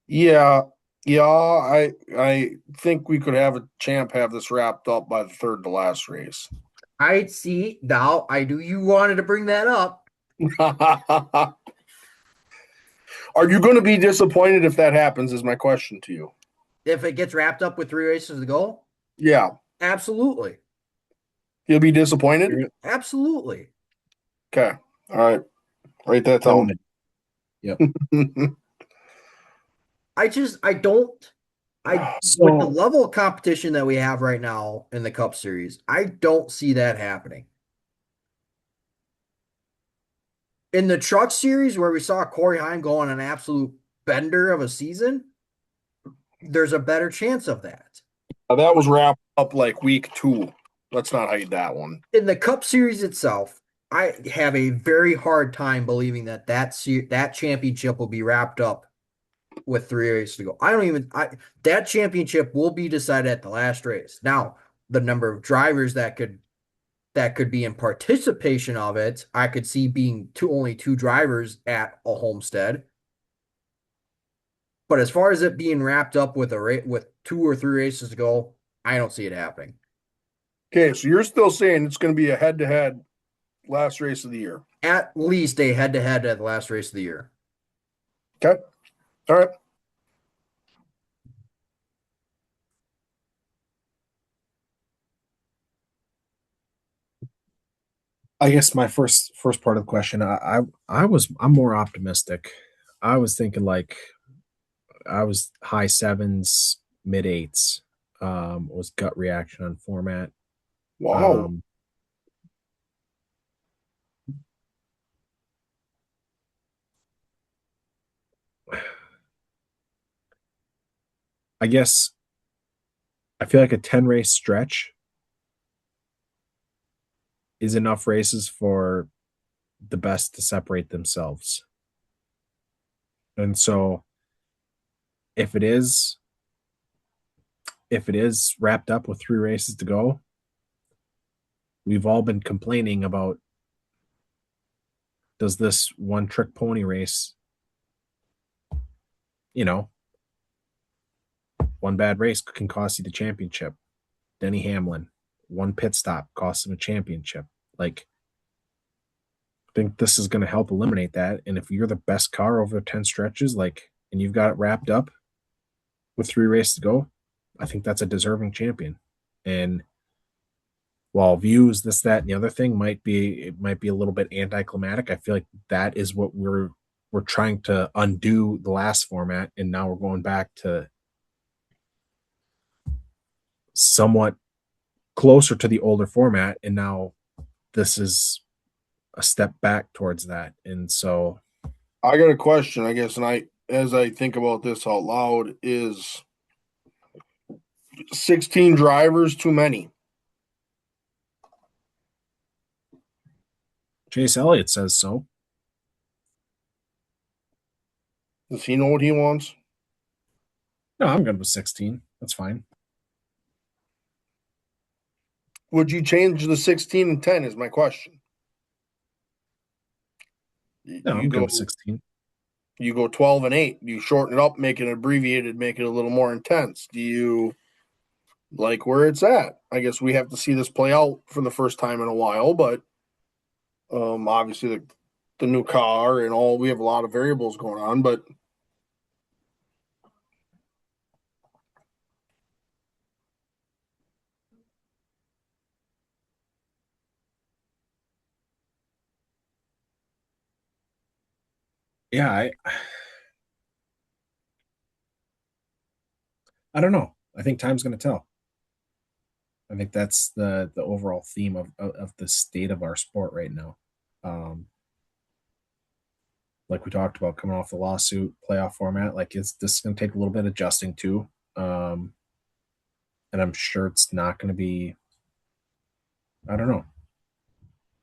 Yeah, yeah. I think we could have a champ have this wrapped up by the third to last race. I see. Now, I knew you wanted to bring that up. Are you going to be disappointed if that happens? Is my question to you. If it gets wrapped up with 3 races to go, Yeah, absolutely. you'll be disappointed. Absolutely. Okay, all right. Write that down. Noted. Yep. I don't, with the So level of competition that we have right now in the Cup Series, I don't see that happening. In the Truck Series, where we saw Corey Heim go on an absolute bender of a season, there's a better chance of that. That was wrapped up like week 2. Let's not hide that one. In the Cup Series itself, I have a very hard time believing that championship will be wrapped up with 3 races to go. That championship will be decided at the last race. Now, the number of drivers that could be in participation of it, I could see being only two drivers at a Homestead. But as far as it being wrapped up with with 2 or 3 races to go, I don't see it happening. Okay, so you're still saying it's going to be a head-to-head last race of the year. At least a head-to-head at the last race of the year. Okay, all right. I guess my first part of the question, I'm more optimistic. I was thinking like I was high sevens, mid eights. Was gut reaction on format. Wow. Um, I guess I feel like a 10 race stretch is enough races for the best to separate themselves. And so if it is wrapped up with 3 races to go, we've all been complaining about, does this one trick pony race, one bad race can cost you the championship. Denny Hamlin, one pit stop cost him a championship. Like, I think this is going to help eliminate that. And if you're the best car over 10 stretches, and you've got it wrapped up with 3 races to go, I think that's a deserving champion. And while views, this, that, and the other thing might be a little bit anticlimactic, I feel like that is what we're trying to undo the last format, and now we're going back to somewhat closer to the older format, and now this is a step back towards that. And so I got a question, I guess, and as I think about this out loud, is 16 drivers too many? Chase Elliott says so. Does he know what he wants? No, I'm good with 16. That's fine. Would you change the 16 and 10 is my question. No, You I'm good go with 16. you go 12 and 8. Do you shorten it up, make it abbreviated, make it a little more intense? Do you like where it's at? I guess we have to see this play out for the first time in a while, but obviously the new car and all, we have a lot of variables going on, but Yeah, I don't know. I think time's going to tell. I think that's the overall theme of the state of our sport right now. Um, like we talked about, coming off the lawsuit playoff format, this is going to take a little bit of adjusting to, and I'm sure it's not going to be. I don't know.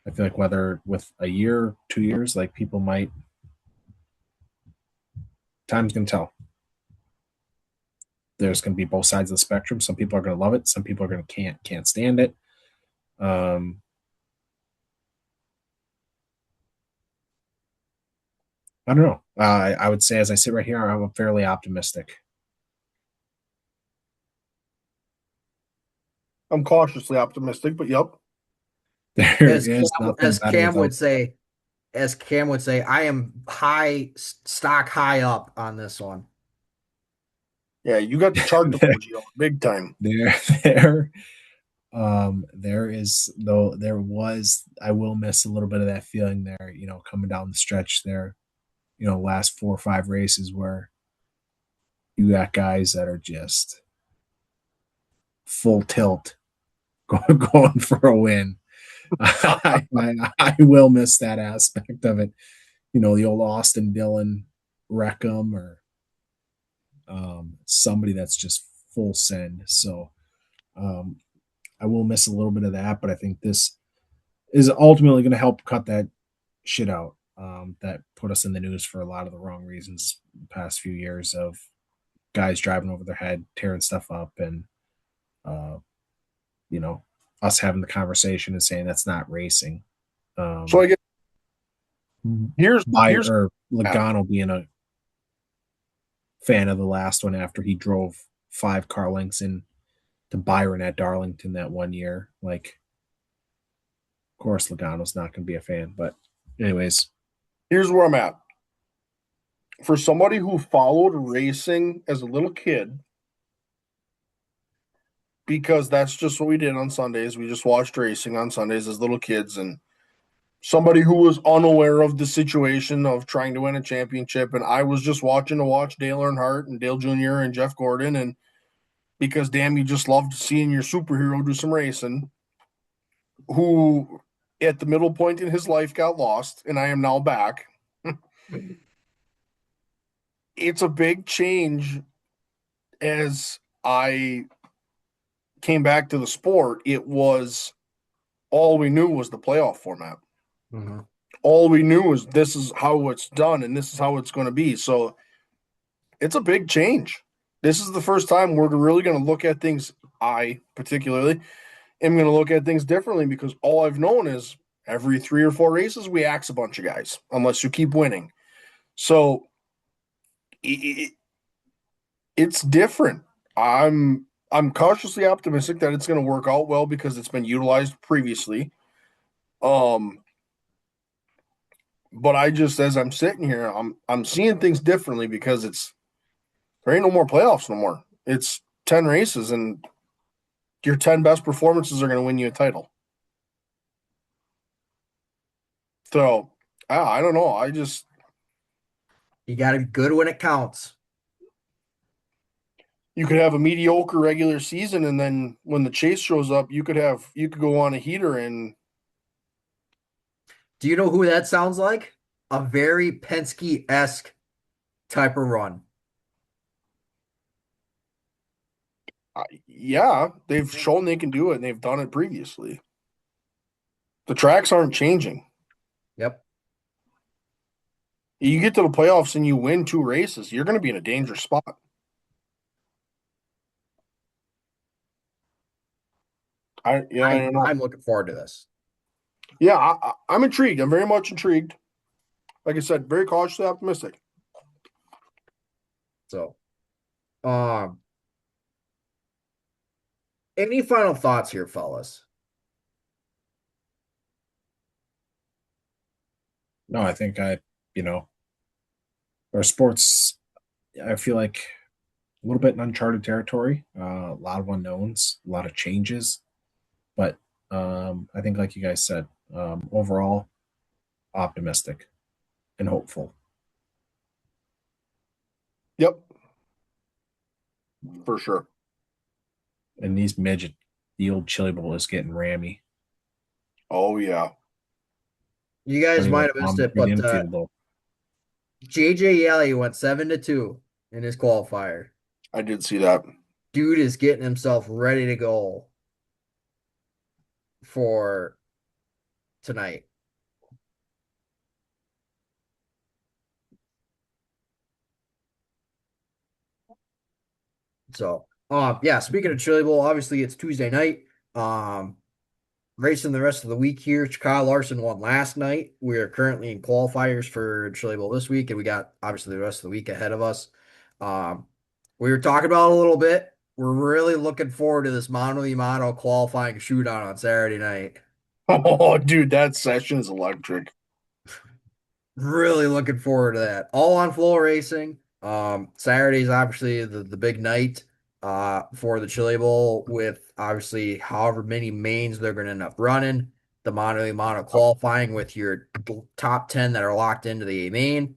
I feel like whether with a year, 2 years, people might. Time's going to tell. There's going to be both sides of the spectrum. Some people are going to love it. Some people are going to can't stand it. I don't know. I would say, as I sit right here, I'm fairly optimistic. I'm cautiously optimistic, but yep. There As is Cam, nothing as better Cam without. would say, as Cam would say, I am stock high up on this one. Yeah, you got the chart emoji on big time. there, there, there is though there was. I will miss a little bit of that feeling there. Coming down the stretch there. Last 4 or 5 races where you got guys that are just full tilt going for a win. I will miss that aspect of it. The old Austin Dillon Wreckham or somebody that's just full send. So um, I will miss a little bit of that, but I think this is ultimately going to help cut that shit out. That put us in the news for a lot of the wrong reasons the past few years of guys driving over their head, tearing stuff up, and uh, you know us having the conversation and saying that's not racing. So Um, I guess by here's or Logano being a fan of the last one after he drove 5 car lengths in to Byron at Darlington that one year. Like, of course, Logano's not going to be a fan. But, anyways, here's where I'm at. For somebody who followed racing as a little kid, because that's just what we did on Sundays. We just watched racing on Sundays as little kids, and somebody who was unaware of the situation of trying to win a championship, and I was just watching to watch Dale Earnhardt and Dale Jr. and Jeff Gordon, and because damn, you just loved seeing your superhero do some racing. Who at the middle point in his life got lost, and I am now back. It's a big change as I came back to the sport. It was all we knew was the playoff format. Mhm. All we knew was this is how it's done and this is how it's going to be. So it's a big change. This is the first time we're really going to look at things. I particularly am going to look at things differently because all I've known is every 3 or 4 races we axe a bunch of guys unless you keep winning. So it, it's different. I'm cautiously optimistic that it's going to work out well because it's been utilized previously. Um, but I just as I'm sitting here, I'm seeing things differently because there ain't no more playoffs no more. It's 10 races, and your 10 best performances are going to win you a title. So I don't know. I just You got to be good when it counts. you could have a mediocre regular season, and then when the chase shows up, you could go on a heater and Do you know who that sounds like? A very Penske-esque type of run. yeah, they've shown they can do it, and they've done it previously. The tracks aren't changing. Yep. You get to the playoffs and you win 2 races, you're going to be in a dangerous spot. I don't know. I'm looking forward to this. Yeah, I'm intrigued. I'm very much intrigued. Like I said, very cautiously optimistic. So, um, any final thoughts here, fellas? no, I think you know, our sports, I feel like a little bit in uncharted territory, a lot of unknowns, a lot of changes. But I think, like you guys said, overall, optimistic and hopeful. Yep, for sure. And these midget, the old chili bowl is getting rammy. Oh yeah, You guys Plenty might of have missed it, good but infield though. JJ Yelly went 7-2 in his qualifier. I did see that. Dude is getting himself ready to go for tonight. So, yeah, speaking of Chili Bowl, obviously it's Tuesday night. racing the rest of the week here. Kyle Larson won last night. We are currently in qualifiers for Chili Bowl this week, and we got obviously the rest of the week ahead of us. Um, we were talking about it a little bit. We're really looking forward to this Mono y Mono qualifying shootout on Saturday night. Oh, dude, that session is electric. Really looking forward to that. All on flow racing. Saturday's obviously the big night for the Chili Bowl with obviously however many mains they're going to end up running. The mono a mono qualifying with your top 10 that are locked into the A main.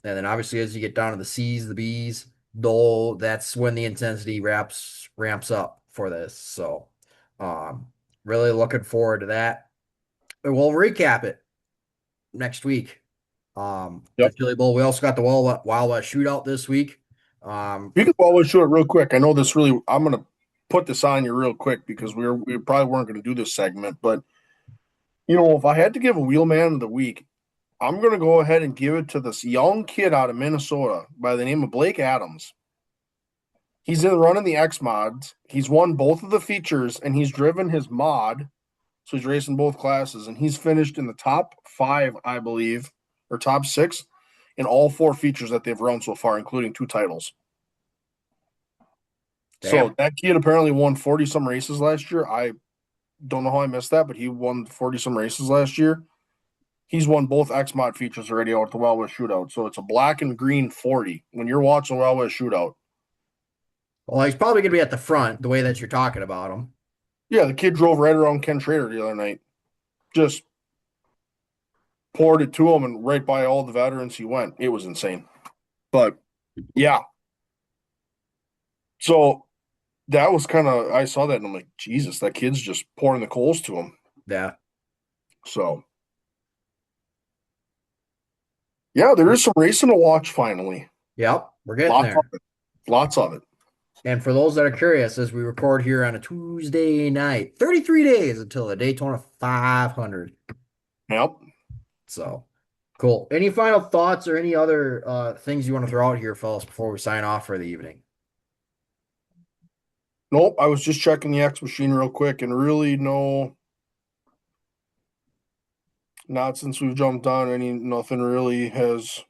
And then obviously as you get down to the C's, the B's, though that's when the intensity ramps up for this. So um really looking forward to that. And we'll recap it next week. The Yep. Chili Bowl. We also got the Wild West Shootout this week. We could always show it real quick. I know this really. I'm gonna put this on you real quick because we probably weren't gonna do this segment, but if I had to give a wheelman of the week, I'm gonna go ahead and give it to this young kid out of Minnesota by the name of Blake Adams. He's in running the X mods. He's won both of the features and he's driven his mod. So he's racing both classes and he's finished in the top 5, I believe, or top 6 in all 4 features that they've run so far, including 2 titles. Damn. So that kid apparently won 40 some races last year. I don't know how I missed that, but he won 40 some races last year. He's won both X mod features already out at the Wild West Shootout. So it's a black and green 40 when you're watching the Wild West Shootout. Well, he's probably going to be at the front the way that you're talking about him. Yeah, the kid drove right around Ken Schrader the other night. Just poured it to him and right by all the veterans he went. It was insane. But yeah. So that was kind of, I saw that and I'm like, Jesus, that kid's just pouring the coals to him. Yeah. So yeah, there is some racing to watch finally. Yep. We're getting Lots there. of it. Lots of it. And for those that are curious, as we record here on a Tuesday night, 33 days until the Daytona 500. Yep. So cool. Any final thoughts or any other things you want to throw out here, fellas, before we sign off for the evening? Nope. I was just checking the X machine real quick and really not since we've jumped on nothing really has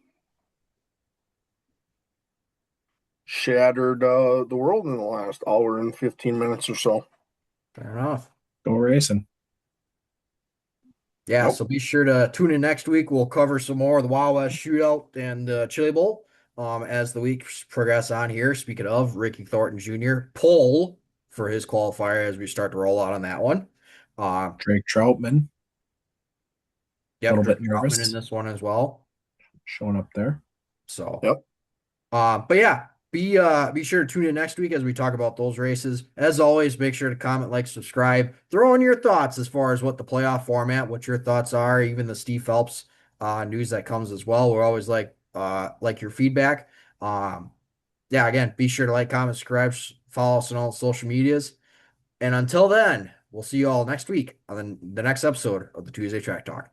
shattered the world in the last hour and 15 minutes or so. Fair enough. Go racing. Yeah, Nope. so be sure to tune in next week. We'll cover some more of the Wild West Shootout and Chili Bowl as the weeks progress on here. Speaking of, Ricky Thornton Jr. pole for his qualifier as we start to roll out on that one. Drake Troutman, Yep, little bit Drake Troutman nervous. in this one as well. showing up there. So, Yep. but yeah, be sure to tune in next week as we talk about those races. As always, make sure to comment, like, subscribe, throw in your thoughts as far as what the playoff format, what your thoughts are, even the Steve Phelps news that comes as well. We're always like your feedback. Yeah, again, be sure to like, comment, subscribe, follow us on all the social medias. And until then, we'll see you all next week on the next episode of the Tuesday Track Talk.